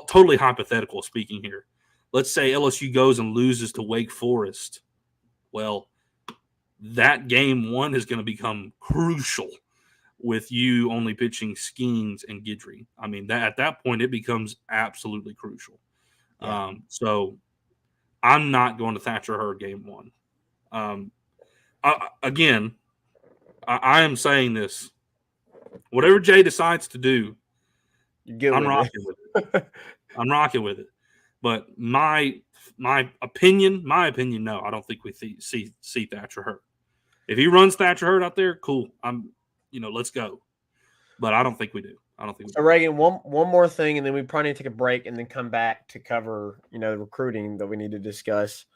totally hypothetical speaking here. Let's say LSU goes and loses to Wake Forest. Well, that game 1 is going to become crucial with you only pitching Skeens and Guidry. I mean, at that point, it becomes absolutely crucial. Yeah. So I'm not going to Thatcher Hurd game 1. I am saying this. Whatever Jay decides to do, I'm rocking with it. I'm rocking with it. But my opinion, no, I don't think we see Thatcher Hurd. If he runs Thatcher Hurd out there, cool. Let's go. But I don't think we do. So Reagan, one more thing, and then we probably need to take a break and then come back to cover, the recruiting that we need to discuss.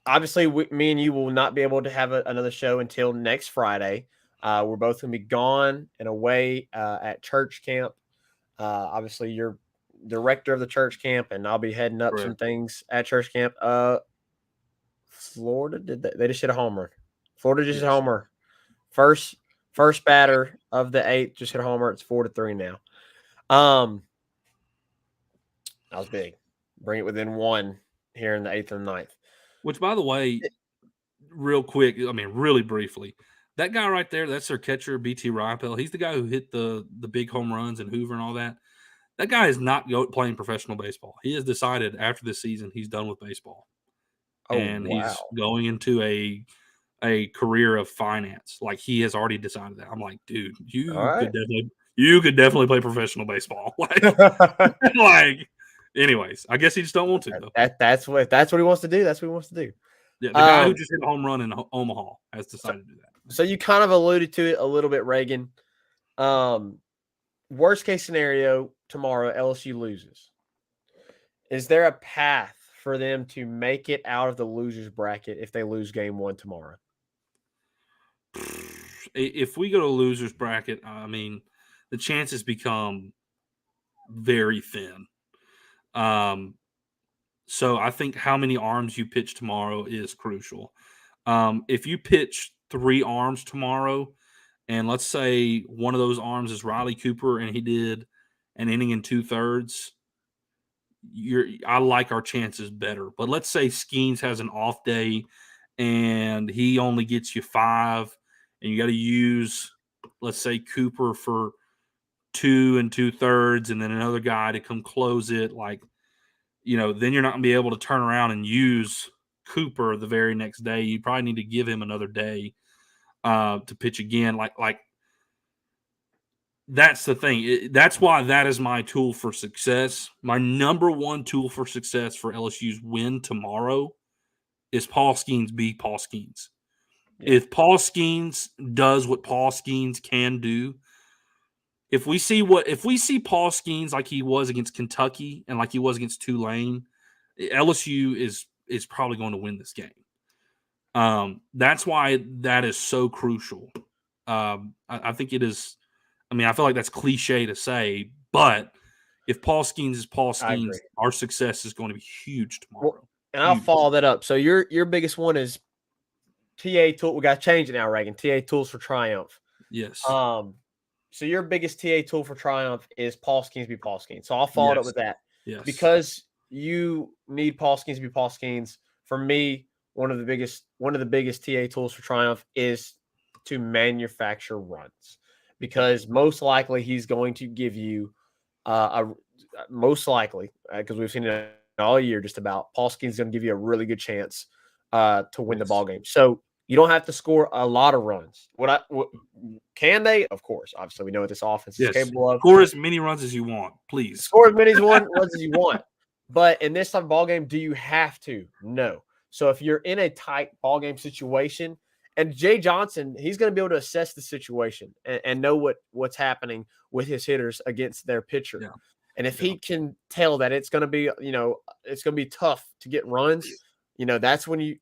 Obviously, me and you will not be able to have another show until next Friday. We're both going to be gone and away at church camp. Obviously, you're director of the church camp, and I'll be heading up some Correct. things at church camp. Florida they just hit a homer. Florida just hit a Yes. homer. First batter of the 8th just hit a homer. It's 4-3 now. That was big. Bring it within 1 here in the 8th and 9th. Which, by the way, real quick, I mean, really briefly, that guy right there, that's their catcher, BT Ripel. He's the guy who hit the big home runs and Hoover and all that. That guy is not playing professional baseball. He has decided after this season he's done with baseball. Oh, And wow. he's going into a career of finance. Like, he has already decided that. I'm like, dude, All right. you could definitely play professional baseball. Like, anyways, I guess he just don't want to though. That's what he wants to do. That's what he wants to do. Yeah, the guy who just hit a home run in Omaha has decided to do that. So you kind of alluded to it a little bit, Reagan. Worst case scenario, tomorrow LSU loses. Is there a path for them to make it out of the losers bracket if they lose game 1 tomorrow? If we go to losers bracket, I mean, the chances become very thin. So I think how many arms you pitch tomorrow is crucial. If you pitch 3 arms tomorrow, and let's say one of those arms is Riley Cooper and he did an inning and 2/3, I like our chances better. But let's say Skeens has an off day and he only gets you 5, and you got to use, let's say, Cooper for 2 2/3 and then another guy to come close it. Like, then you're not going to be able to turn around and use Cooper the very next day. You probably need to give him another day to pitch again. Like that's the thing. That's why that is my tool for success. My number one tool for success for LSU's win tomorrow is Paul Skeens be Paul Skeens. Yeah. If Paul Skeens does what Paul Skeens can do, if we see Paul Skeens like he was against Kentucky and like he was against Tulane, LSU is probably going to win this game. That's why that is so crucial. I think it is. I mean, I feel like that's cliche to say, but if Paul Skeens is Paul Skeens, our success is going to be huge tomorrow. Well, and I'll follow that up. So your biggest one is TA tool. We got to change it now, Reagan. TA tools for triumph. Yes. So your biggest TA tool for triumph is Paul Skeens be Paul Skeens. So I'll follow it up with that. Yes. Because you need Paul Skeens be Paul Skeens. For me, one of the biggest TA tools for triumph is to manufacture runs. Because most likely he's going to give you most likely, because we've seen it all year just about, Paul Skeens is going to give you a really good chance to win the ball game. So you don't have to score a lot of runs. Can they? Of course. Obviously, we know what this offense is capable of. Score as many runs as you want, please. Score as many runs as you want. But in this type of ball game, do you have to? No. So if you're in a tight ball game situation, and Jay Johnson, he's going to be able to assess the situation and know what's happening with his hitters against their pitcher. Yeah. And if he can tell that it's going to be, it's going to be tough to get runs, that's when you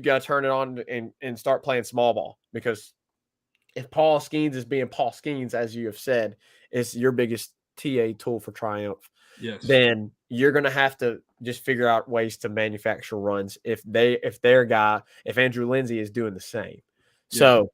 got to turn it on and start playing small ball. Because if Paul Skeens is being Paul Skeens, as you have said, is your biggest TA tool for triumph, then you're going to have to just figure out ways to manufacture runs if Andrew Lindsay is doing the same. Yeah. So,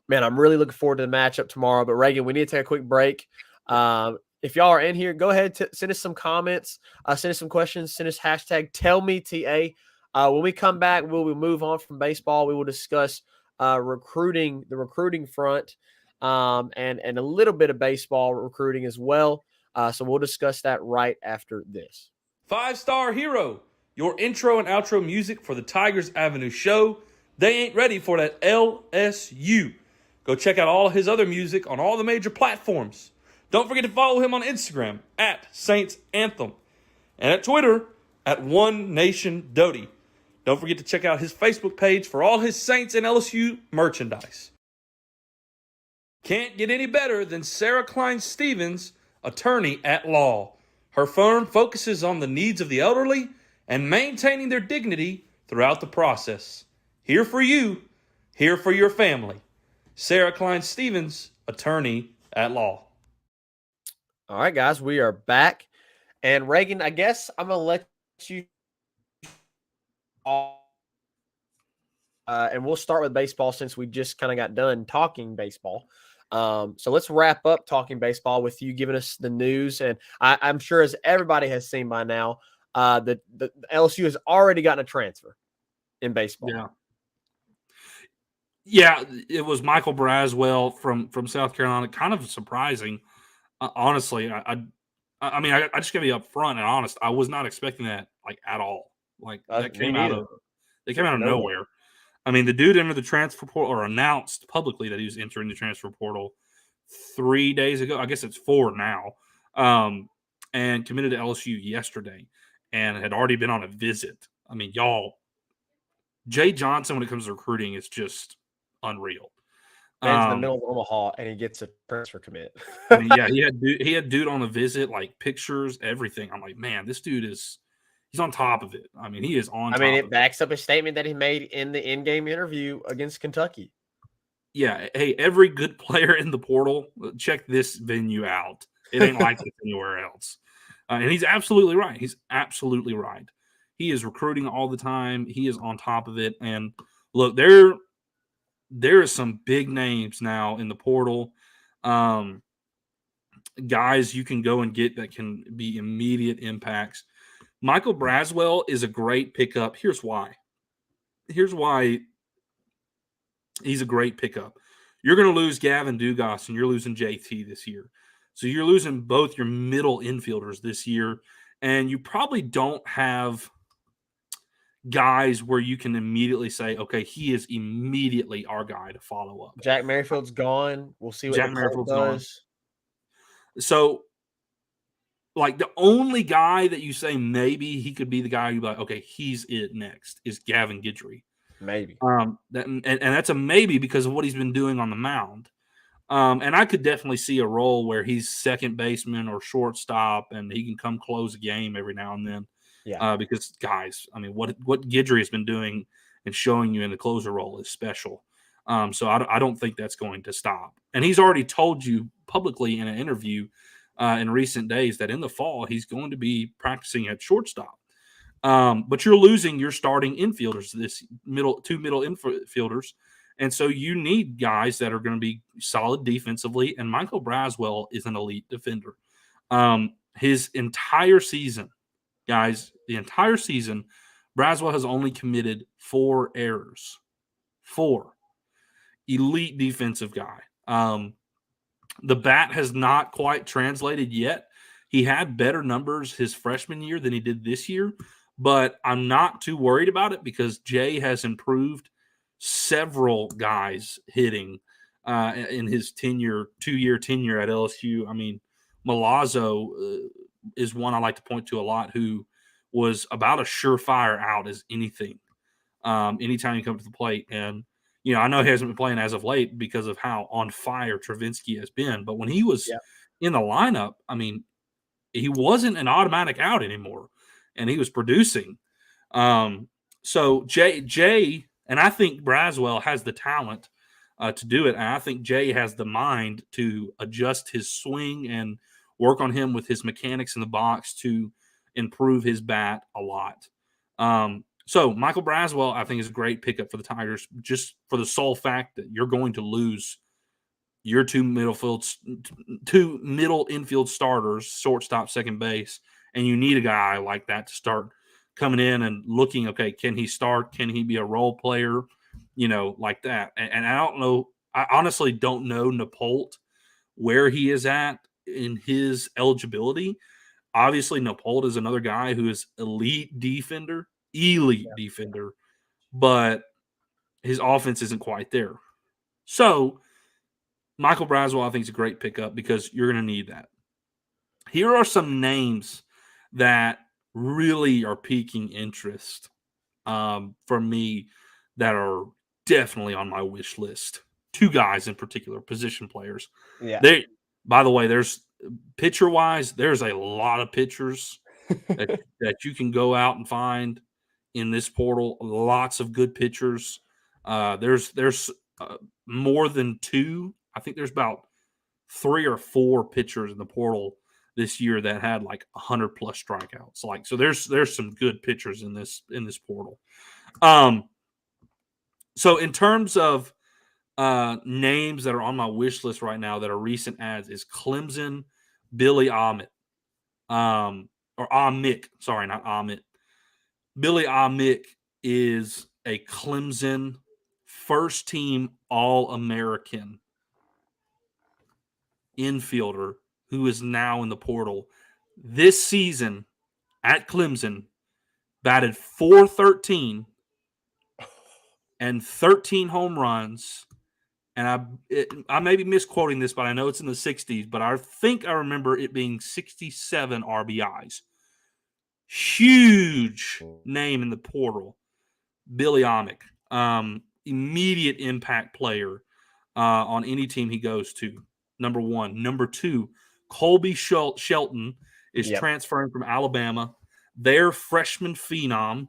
man, I'm really looking forward to the matchup tomorrow. But Reagan, we need to take a quick break. If y'all are in here, go ahead send us some comments, send us some questions, send us hashtag #TellMeTA. When we come back, we will move on from baseball. We will discuss the recruiting front, and a little bit of baseball recruiting as well. So we'll discuss that right after this. 5-Star Hero, your intro and outro music for the Tigers Avenue show. They ain't ready for that LSU. Go check out all his other music on all the major platforms. Don't forget to follow him on Instagram at Saints Anthem and at Twitter at One Nation Doty. Don't forget to check out his Facebook page for all his Saints and LSU merchandise. Can't get any better than Sarah Klein Stevens, attorney at law. Her firm focuses on the needs of the elderly and maintaining their dignity throughout the process. Here for you, here for your family. Sarah Klein Stevens, attorney at law. All right, guys, we are back. And Reagan, I guess I'm going to let you and we'll start with baseball since we just kind of got done talking baseball. So let's wrap up talking baseball with you giving us the news. And I'm sure, as everybody has seen by now, the LSU has already gotten a transfer in baseball. Yeah, it was Michael Braswell from South Carolina. Kind of surprising, honestly. I mean, I just gotta be upfront and honest. I was not expecting that at all. That came out of nowhere. I mean, the dude entered the transfer portal, or announced publicly that he was entering the transfer portal 3 days ago. I guess it's 4 now, and committed to LSU yesterday, and had already been on a visit. I mean, y'all, Jay Johnson, when it comes to recruiting, is just unreal. Man's in the middle of Omaha, and he gets a transfer commit. I mean, yeah, he had dude on a visit, pictures, everything. I'm like, man, this dude he's on top of it. I mean, he is on. It backs up a statement that he made in the in-game interview against Kentucky. Yeah, hey, every good player in the portal, check this venue out. It ain't like it anywhere else. And he's absolutely right. He's absolutely right. He is recruiting all the time. He is on top of it. And look, there are some big names now in the portal. Guys you can go and get that can be immediate impacts. Michael Braswell is a great pickup. Here's why he's a great pickup. You're going to lose Gavin Dugas, and you're losing JT this year. So you're losing both your middle infielders this year, and you probably don't have guys where you can immediately say, okay, he is immediately our guy to follow up. Jack Merrifield's gone. We'll see what Jack Merrifield's does. So, the only guy that you say maybe he could be the guy you'd be like, okay, he's it next, is Gavin Guidry. Maybe. And that's a maybe because of what he's been doing on the mound. And I could definitely see a role where he's second baseman or shortstop, and he can come close a game every now and then. Yeah. Because guys, I mean, what Guidry has been doing and showing you in the closer role is special. So I don't think that's going to stop. And he's already told you publicly in an interview in recent days that in the fall he's going to be practicing at shortstop. But you're losing your starting infielders, two middle infielders. And so you need guys that are going to be solid defensively. And Michael Braswell is an elite defender. His entire season, guys, Braswell has only committed 4 errors. 4. Elite defensive guy. The bat has not quite translated yet. He had better numbers his freshman year than he did this year, but I'm not too worried about it because Jay has improved several guys hitting in his 2-year tenure at LSU. I mean, Milazzo is one I like to point to a lot, who was about as surefire out as anything. Anytime he comes to the plate. And, I know he hasn't been playing as of late because of how on fire Travinsky has been. But when he was in the lineup, I mean, he wasn't an automatic out anymore, and he was producing. So Jay, and I think Braswell has the talent to do it. And I think Jay has the mind to adjust his swing and work on him with his mechanics in the box to improve his bat a lot. So Michael Braswell, I think, is a great pickup for the Tigers, just for the sole fact that you're going to lose your two middle infield starters, shortstop, second base, and you need a guy like that to start coming in and looking, okay, can he start? Can he be a role player? Like that. And I don't know. I honestly don't know Napolt where he is at in his eligibility. Obviously, Napolt is another guy who is elite defender, but his offense isn't quite there. So Michael Braswell, I think, is a great pickup because you're going to need that. Here are some names that really are piquing interest for me that are definitely on my wish list. 2 guys in particular, position players. Yeah. By the way, there's pitcher-wise, there's a lot of pitchers that you can go out and find in this portal. Lots of good pitchers. There's more than two. I think there's about 3 or 4 pitchers in the portal this year that had like 100 plus strikeouts. Like, so there's some good pitchers in this portal. So in terms of names that are on my wish list right now that are recent ads is Clemson, Billy Ahmet, or Amick. Sorry, not Ahmet. Billy Amick is a Clemson first team All-American infielder who is now in the portal. This season at Clemson, batted .413 and 13 home runs. And I may be misquoting this, but I know it's in the 60s, but I think I remember it being 67 RBIs. Huge name in the portal, Billy Amick. Immediate impact player on any team he goes to, number one. Number two, Colby Shelton is transferring from Alabama. Their freshman phenom,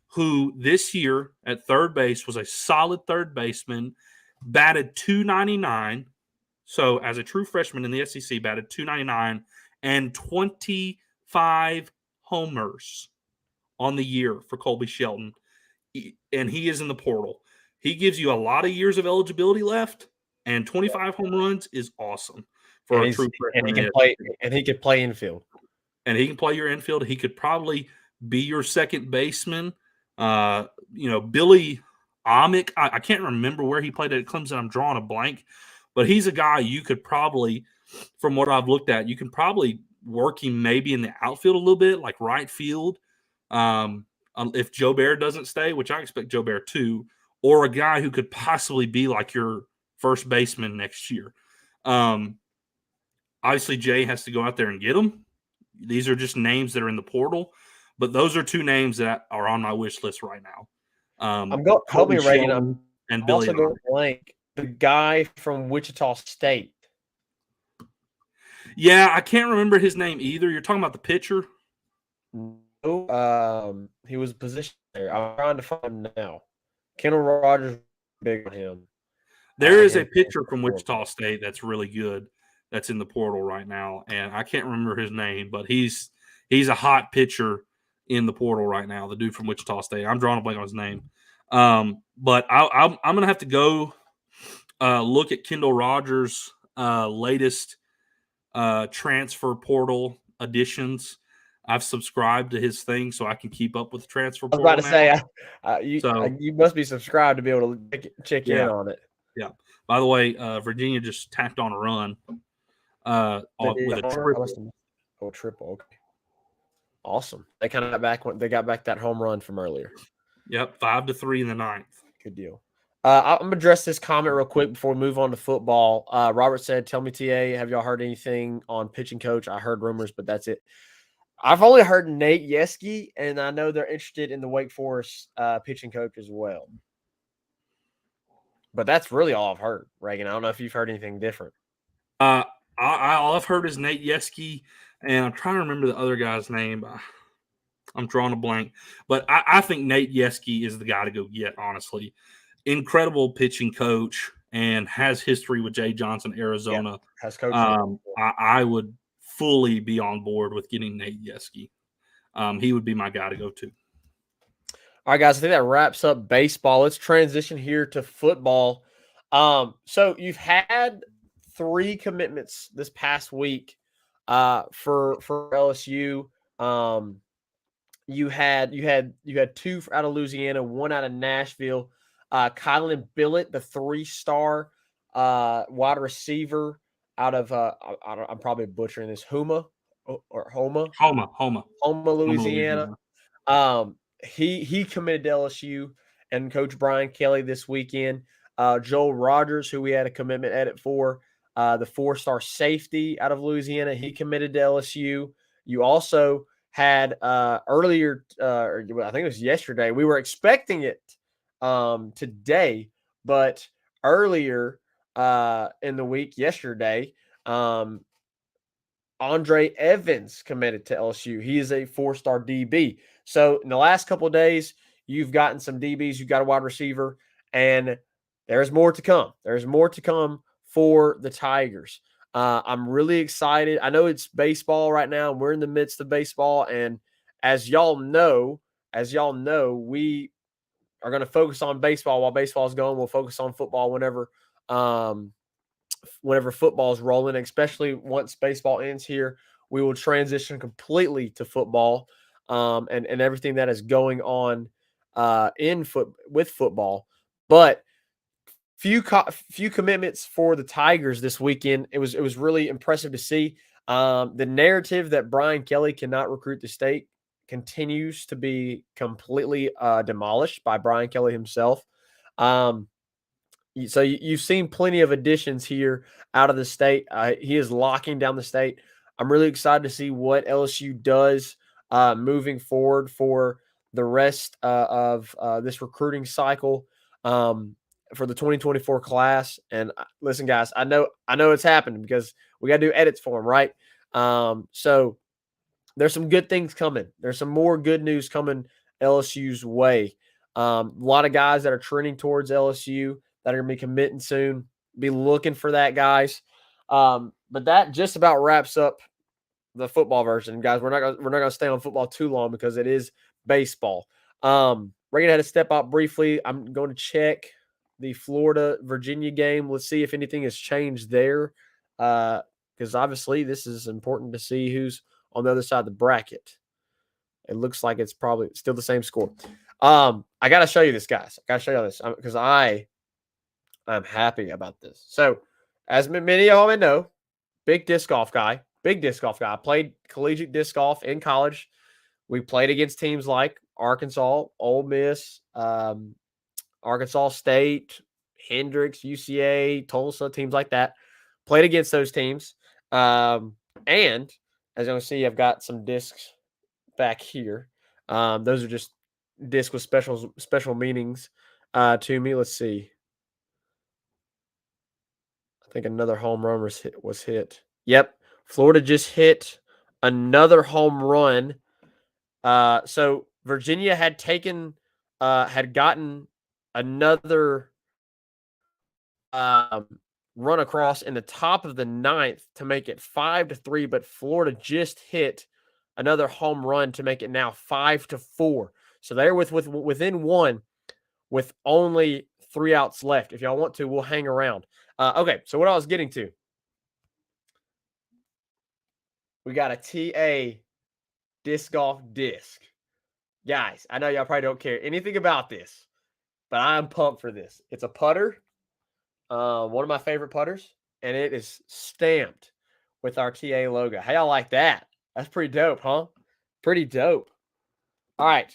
who this year at third base was a solid third baseman, batted .299. So as a true freshman in the SEC, batted .299 and 25 homers on the year for Colby Shelton. And he is in the portal. He gives you a lot of years of eligibility left, and 25 home runs is awesome for a true freshman. And he can play infield. And he can play your infield. He could probably be your second baseman. Billy Amick, I can't remember where he played at Clemson. I'm drawing a blank. But he's a guy you could probably, from what I've looked at, you can probably work him maybe in the outfield a little bit, like right field. If Joe Bear doesn't stay, which I expect Joe Bear to, or a guy who could possibly be like your first baseman next year. Obviously, Jay has to go out there and get them. These are just names that are in the portal, but those are two names that are on my wish list right now. Help me, Reagan. I'm and Billy also going blank. The guy from Wichita State. Yeah, I can't remember his name either. You're talking about the pitcher? No, he was positioned there. I'm trying to find him now. Kendall Rogers, big on him. There is a pitcher from Wichita State that's really good that's in the portal right now, and I can't remember his name, but he's a hot pitcher in the portal right now, the dude from Wichita State. I'm drawing a blank on his name. But I'm going to have to go look at Kendall Rogers' latest transfer portal additions. I've subscribed to his thing so I can keep up with the transfer portal. I was about to say, you must be subscribed to be able to check in on it. Yeah. By the way, Virginia just tacked on a run with a triple. Oh, triple. Okay. Awesome. They kind of got back that home run from earlier. Yep, 5-3 in the ninth. Good deal. I'm going to address this comment real quick before we move on to football. Robert said, tell me, TA, have y'all heard anything on pitching coach? I heard rumors, but that's it. I've only heard Nate Yeske, and I know they're interested in the Wake Forest pitching coach as well. But that's really all I've heard, Reagan. I don't know if you've heard anything different. All I've heard is Nate Yeske, and I'm trying to remember the other guy's name. I'm drawing a blank. But I think Nate Yeske is the guy to go get, honestly. Incredible pitching coach and has history with Jay Johnson, Arizona. Yeah, has coached. I would fully be on board with getting Nate Yeske. He would be my guy to go to. All right, guys, I think that wraps up baseball. Let's transition here to football. So you've had 3 commitments this past week for LSU. You had 2 out of Louisiana, 1 out of Nashville. Kylan Billett, the 3-star wide receiver out of I'm probably butchering this, Homa, Louisiana. He committed to LSU and Coach Brian Kelly this weekend. Joel Rogers, who we had a commitment edit for, the 4-star safety out of Louisiana, he committed to LSU. You also had earlier, I think it was yesterday. We were expecting it today, but earlier in the week, yesterday, Andre Evans committed to LSU. He is a 4-star DB. So in the last couple of days, You've gotten some DBs. You've got a wide receiver, and there's more to come. There's more to come for the Tigers. I'm really excited. I know it's baseball right now. We're in the midst of baseball, and as y'all know, we are going to focus on baseball while baseball is going. We'll focus on football whenever football is rolling, especially once baseball ends here. We will transition completely to football and everything that is going on with football. But few commitments for the Tigers this weekend. It was really impressive to see. The narrative that Brian Kelly cannot recruit the state continues to be completely demolished by Brian Kelly himself. So you've seen plenty of additions here out of the state. He is locking down the state. I'm really excited to see what LSU does moving forward for the rest of this recruiting cycle for the 2024 class. And listen, guys, I know it's happening because we got to do edits for him, right? So there's some good things coming. There's some more good news coming LSU's way. A lot of guys that are trending towards LSU that are going to be committing soon. Be looking for that, guys. But that just about wraps up the football version, guys. We're not gonna stay on football too long because it is baseball. Reagan had to step out briefly. I'm going to check the Florida-Virginia game. Let's see if anything has changed there, because obviously this is important to see who's on the other side of the bracket. It looks like it's probably still the same score. I got to show you this, guys. I got to show you this because I'm happy about this. So, as many of y'all may know, big disc golf guy. I played collegiate disc golf in college. We played against teams like Arkansas, Ole Miss, Arkansas State, Hendrix, UCA, Tulsa, teams like that. Played against those teams. And as you can see, I've got some discs back here. Those are just discs with special meanings to me. Let's see. I think another home run was hit. Yep. Florida just hit another home run. So Virginia had gotten another run across in the top of the ninth to make it 5-3, but Florida just hit another home run to make it now 5-4. So they're within one with only 3 outs left. If y'all want to, we'll hang around. Okay, so what I was getting to. We got a TA disc golf disc. Guys, I know y'all probably don't care anything about this, but I'm pumped for this. It's a putter, one of my favorite putters, and it is stamped with our TA logo. How y'all like that? That's pretty dope, huh? Pretty dope. All right,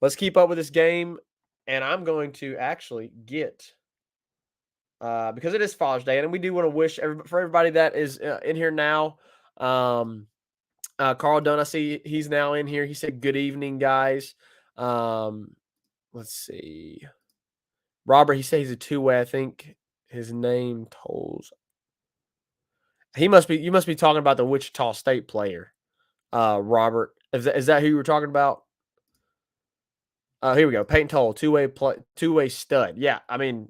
let's keep up with this game, and I'm going to actually get because it is Father's Day, and we do want to wish for everybody that is in here now. Carl Dunn, I see he's now in here. He said, "Good evening, guys." Let's see. Robert, he said he's a two-way. I think his name tolls. You must be talking about the Wichita State player, Robert. Is that who you were talking about? Here we go. Peyton Toll, two-way stud. Yeah, I mean,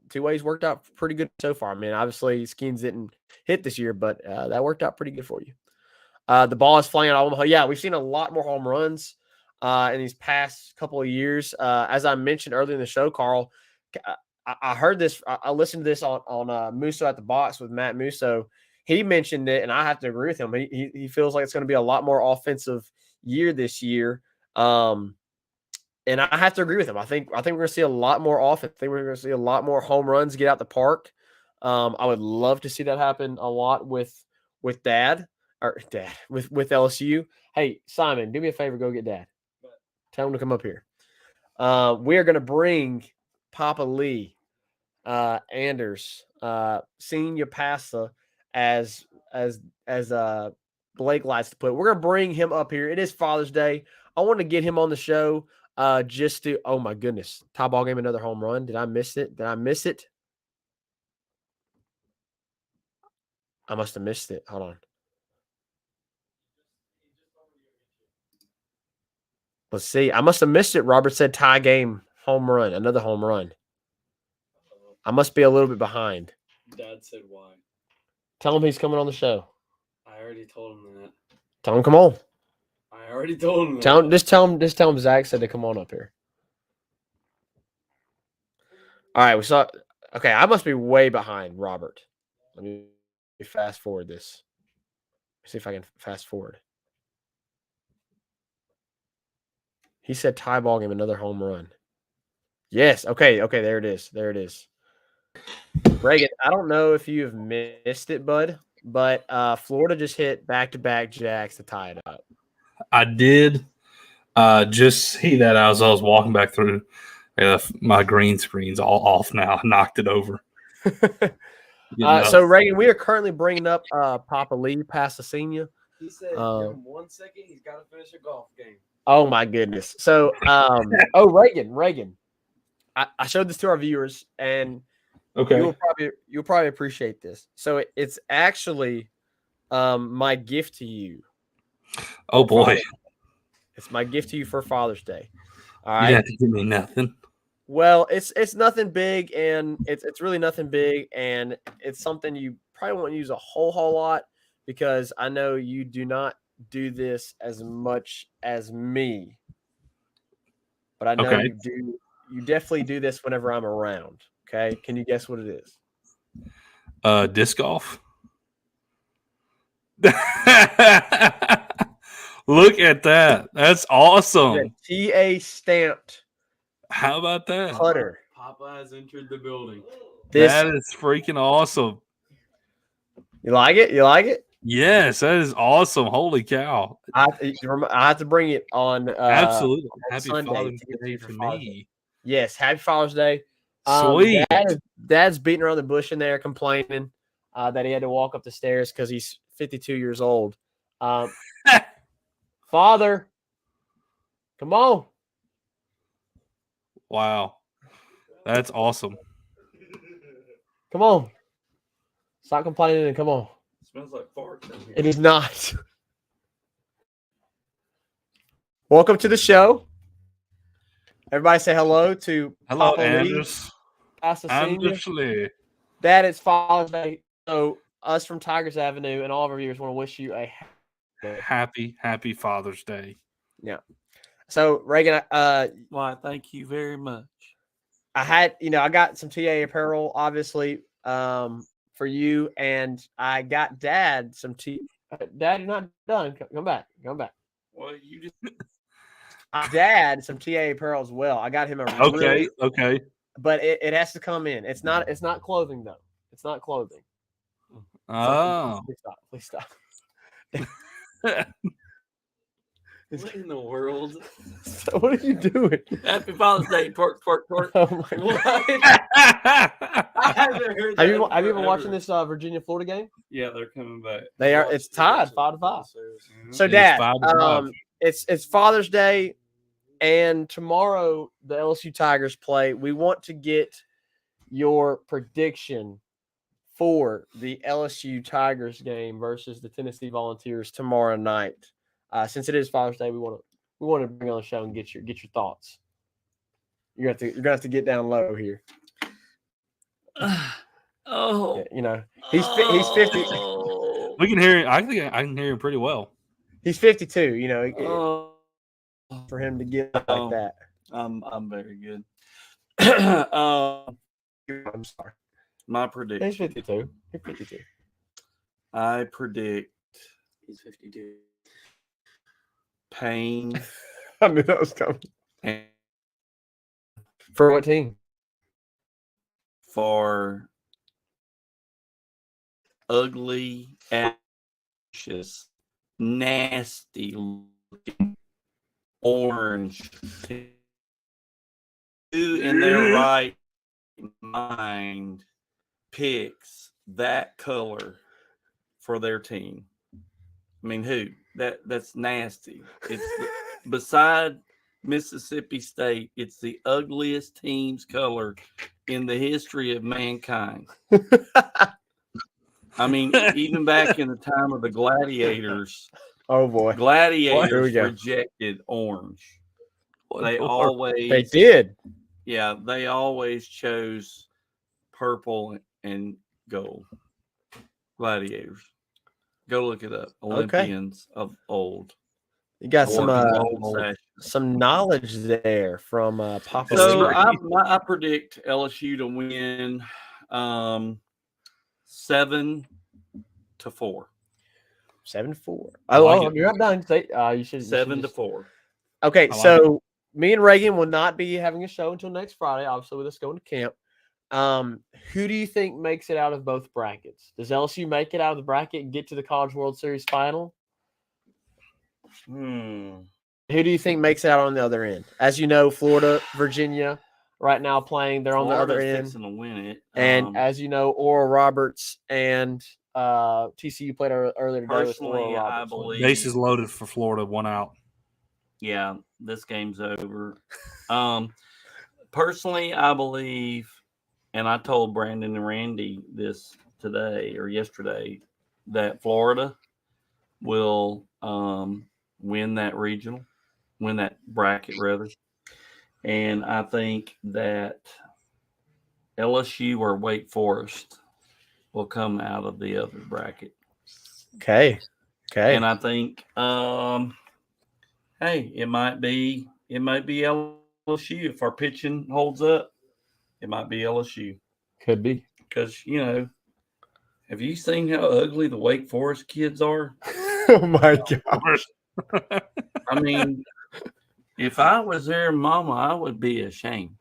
two ways worked out pretty good so far. I mean, obviously Skeens didn't hit this year, but that worked out pretty good for you. The ball is flying out Omaha. Yeah, we've seen a lot more home runs in these past couple of years. As I mentioned earlier in the show, Carl, I heard this. I listened to this on Musso at the Box with Matt Musso. He mentioned it, and I have to agree with him. He feels like it's going to be a lot more offensive year this year. And I have to agree with him. I think we're going to see a lot more offense. I think we're going to see a lot more home runs get out the park. I would love to see that happen a lot with Dad with LSU. Hey, Simon, do me a favor, go get Dad. Tell him to come up here. We are going to bring Papa Lee Anders, Senior Pasta, as Blake likes to put it. We're going to bring him up here. It is Father's Day. I want to get him on the show just to, oh my goodness, tie ball game, another home run. Did I miss it? I must have missed it. Hold on. Let's see. I must have missed it. Robert said tie game, home run, another home run. I must be a little bit behind. Dad said why. Tell him he's coming on the show. I already told him that. Tell him come on. I already told him that. Tell him Zach said to come on up here. All right, we saw. Okay, I must be way behind Robert. Let me fast forward this. See if I can fast forward. He said tie ball game, another home run. Yes. Okay. There it is. Reagan, I don't know if you have missed it, bud, but Florida just hit back-to-back jacks to tie it up. I did just see that as I was walking back through. My green screen's all off now. I knocked it over. So, Reagan, we are currently bringing up Papa Lee past the senior. He said, give him 1 second. He's got to finish a golf game. Oh, my goodness. So, Reagan, I showed this to our viewers, and okay, you'll probably appreciate this. So, it's actually my gift to you. Oh, boy. It's my gift to you for Father's Day. All You right. didn't have to give me nothing. Well, it's nothing big, and it's really nothing big, and it's something you probably won't use a whole lot because I know you do not do this as much as me. But I know Okay. you do. You definitely do this whenever I'm around. Okay, can you guess what it is? Disc golf. Look at that. That's awesome. TA stamped How about that? putter. Papa has entered the building. That is freaking awesome. You like it? You like it? Yes, that is awesome. Holy cow. I have to bring it on. Absolutely. on Happy Sunday Father's to get Day for to Father's me. Yes, happy Father's Day. Sweet. Dad's beating around the bush in there, complaining that he had to walk up the stairs because he's 52 years old. Father, come on. Wow. That's awesome. Come on. Stop complaining and come on. Smells like farts in here. It is not. Welcome to the show. Everybody say hello to Hello, Papa Lee, Anders. Pastor Senior. Anders Lee. Dad, it's Father's Day. So us from Tigers Avenue and all of our viewers want to wish you a Happy Father's Day. yeah. So Reagan, Why, thank you very much. I had, I got some TA apparel, obviously, for you, and I got Dad some Dad, you're not done. Come back. Well, you just Dad some TA apparel as well. I got him a Okay. but it has to come in. It's not clothing though. It's not clothing. Oh. Please stop. what in the world? So what are you doing? Happy Father's Day, twerk. Oh my God. What? I haven't heard that. Have you been watching this Virginia Florida game? Yeah, they're coming back. They are. It's tied 5-5. So It is Dad, 5-5. it's Father's Day, and tomorrow the LSU Tigers play. We want to get your prediction for the LSU Tigers game versus the Tennessee Volunteers tomorrow night. Since it is Father's Day, we want to bring on the show and get your thoughts. You're gonna have to get down low here. Oh, He's 50. We can hear him. I think I can hear him pretty well. He's 52. For him to get like that. I'm very good. I'm sorry. My prediction. He's 52. He's 52. I predict He's 52. pain I knew that was coming. and For what team? for ugly, ashes, nasty looking orange. Who in their right mind picks that color for their team? I mean, who? That's nasty. It's beside Mississippi State, it's the ugliest team's color in the history of mankind. I mean, even back in the time of the gladiators, Oh boy. Here we gladiators go. rejected orange. They Lord. always They did. Yeah, they always chose purple and gold. Gladiators. Go look it up. Olympians of old. You got Old-fashioned. some knowledge there from Papa. So Lee. I predict LSU to win 7-4. 7-4. I like Oh, it. you're not done. Say, you should 7-4. Okay, like so me and Reagan will not be having a show until next Friday, obviously, with us going to camp. Who do you think makes it out of both brackets? Does LSU make it out of the bracket and get to the College World Series final? Who do you think makes it out on the other end? As you know, Florida, Virginia, right now playing. They're on the other end. Fixing to win it. And as you know, Oral Roberts and TCU played earlier today with Oral personally, I Roberts. believe Bases loaded for Florida, 1 out. Yeah, this game's over. Personally, I believe, and I told Brandon and Randy this today or yesterday, that Florida will win that regional, win that bracket rather. And I think that LSU or Wake Forest will come out of the other bracket. Okay. And I think hey, it might be LSU if our pitching holds up. It might be LSU. Could be. Because, have you seen how ugly the Wake Forest kids are? Oh my God. I mean, if I was their mama, I would be ashamed.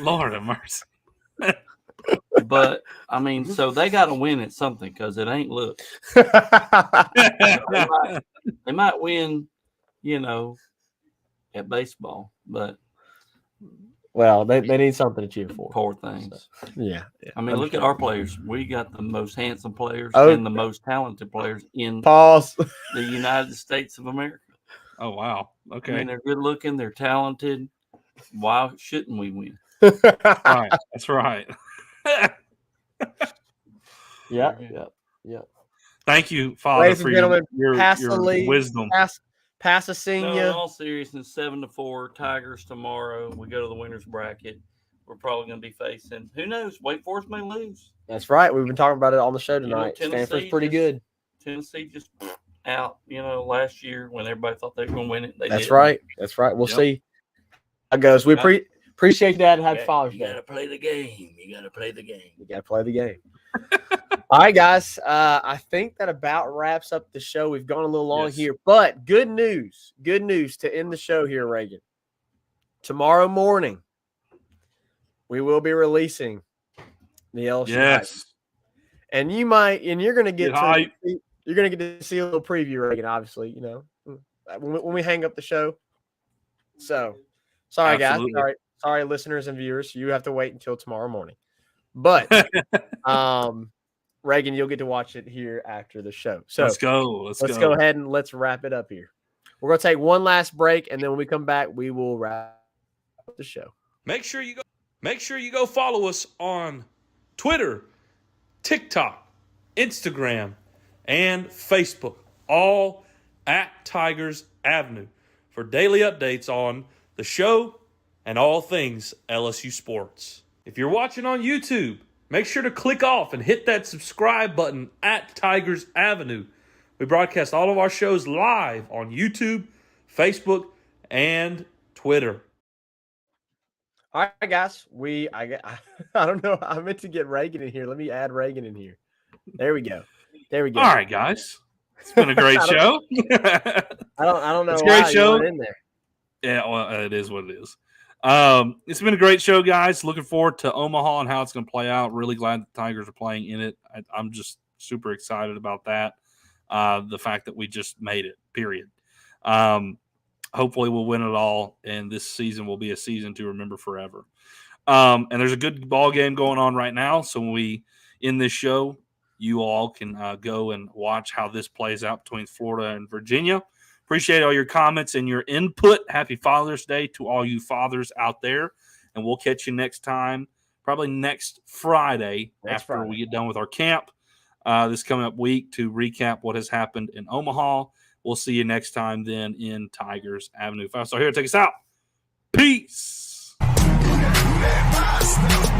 Lord have mercy. But I mean, so they got to win at something because it ain't look. They might win, at baseball, but Well, they need something to cheer for. poor things. So, yeah. I mean, look at our players. We got the most handsome players Oh. and the most talented players in Pause. the United States of America. Oh, wow. I Okay. mean, they're good looking, they're talented. Why shouldn't we win? Right. That's right. Yeah. Thank you, Father, Ladies for and gentlemen, your pass the lead. wisdom. Pass a No, senior. in all seriousness, 7-4 Tigers tomorrow. We go to the winners bracket. We're probably going to be facing, who knows, Wake Forest may lose. That's right. We've been talking about it on the show tonight. Tennessee Stanford's pretty just- good. Tennessee just out, last year when everybody thought they were going to win it. They That's didn't. right. That's right. We'll Yep. see how it goes. We Right. appreciate that and happy Father's You Day. got to play the game. You got to play the game. You got to play the game. All right, guys. I think that about wraps up the show. We've gone a little long Yes. here, but good news to end the show here, Reagan. Tomorrow morning, we will be releasing the LSU hype. Yes. And you're going to get Get hype. you're going to get to see a little preview, Reagan, obviously, when we hang up the show. So, sorry, Absolutely. guys. Sorry, listeners and viewers. You have to wait until tomorrow morning. But, Reagan, you'll get to watch it here after the show. So Let's go. let's go ahead and let's wrap it up here. We're going to take one last break, and then when we come back, we will wrap up the show. Make sure you go follow us on Twitter, TikTok, Instagram, and Facebook, all at Tigers Avenue, for daily updates on the show and all things LSU sports. If you're watching on YouTube, make sure to click off and hit that subscribe button at Tigers Avenue. We broadcast all of our shows live on YouTube, Facebook, and Twitter. All right, guys. I don't know. I meant to get Reagan in here. Let me add Reagan in here. There we go. All right, guys. It's been a great show. I don't know. It's a why great show. you weren't in there. Yeah, well, it is what it is. It's been a great show, guys. Looking forward to Omaha and how it's going to play out. Really glad the Tigers are playing in it. I'm just super excited about that. The fact that we just made it, period. Hopefully we'll win it all, and this season will be a season to remember forever. And there's a good ball game going on right now. So when we end this show, you all can go and watch how this plays out between Florida and Virginia. Appreciate all your comments and your input. Happy Father's Day to all you fathers out there. And we'll catch you next time, probably next Friday after we get done with our camp this coming up week to recap what has happened in Omaha. We'll see you next time then in Tigers Avenue. So here, take us out. Peace. Who that boss, though?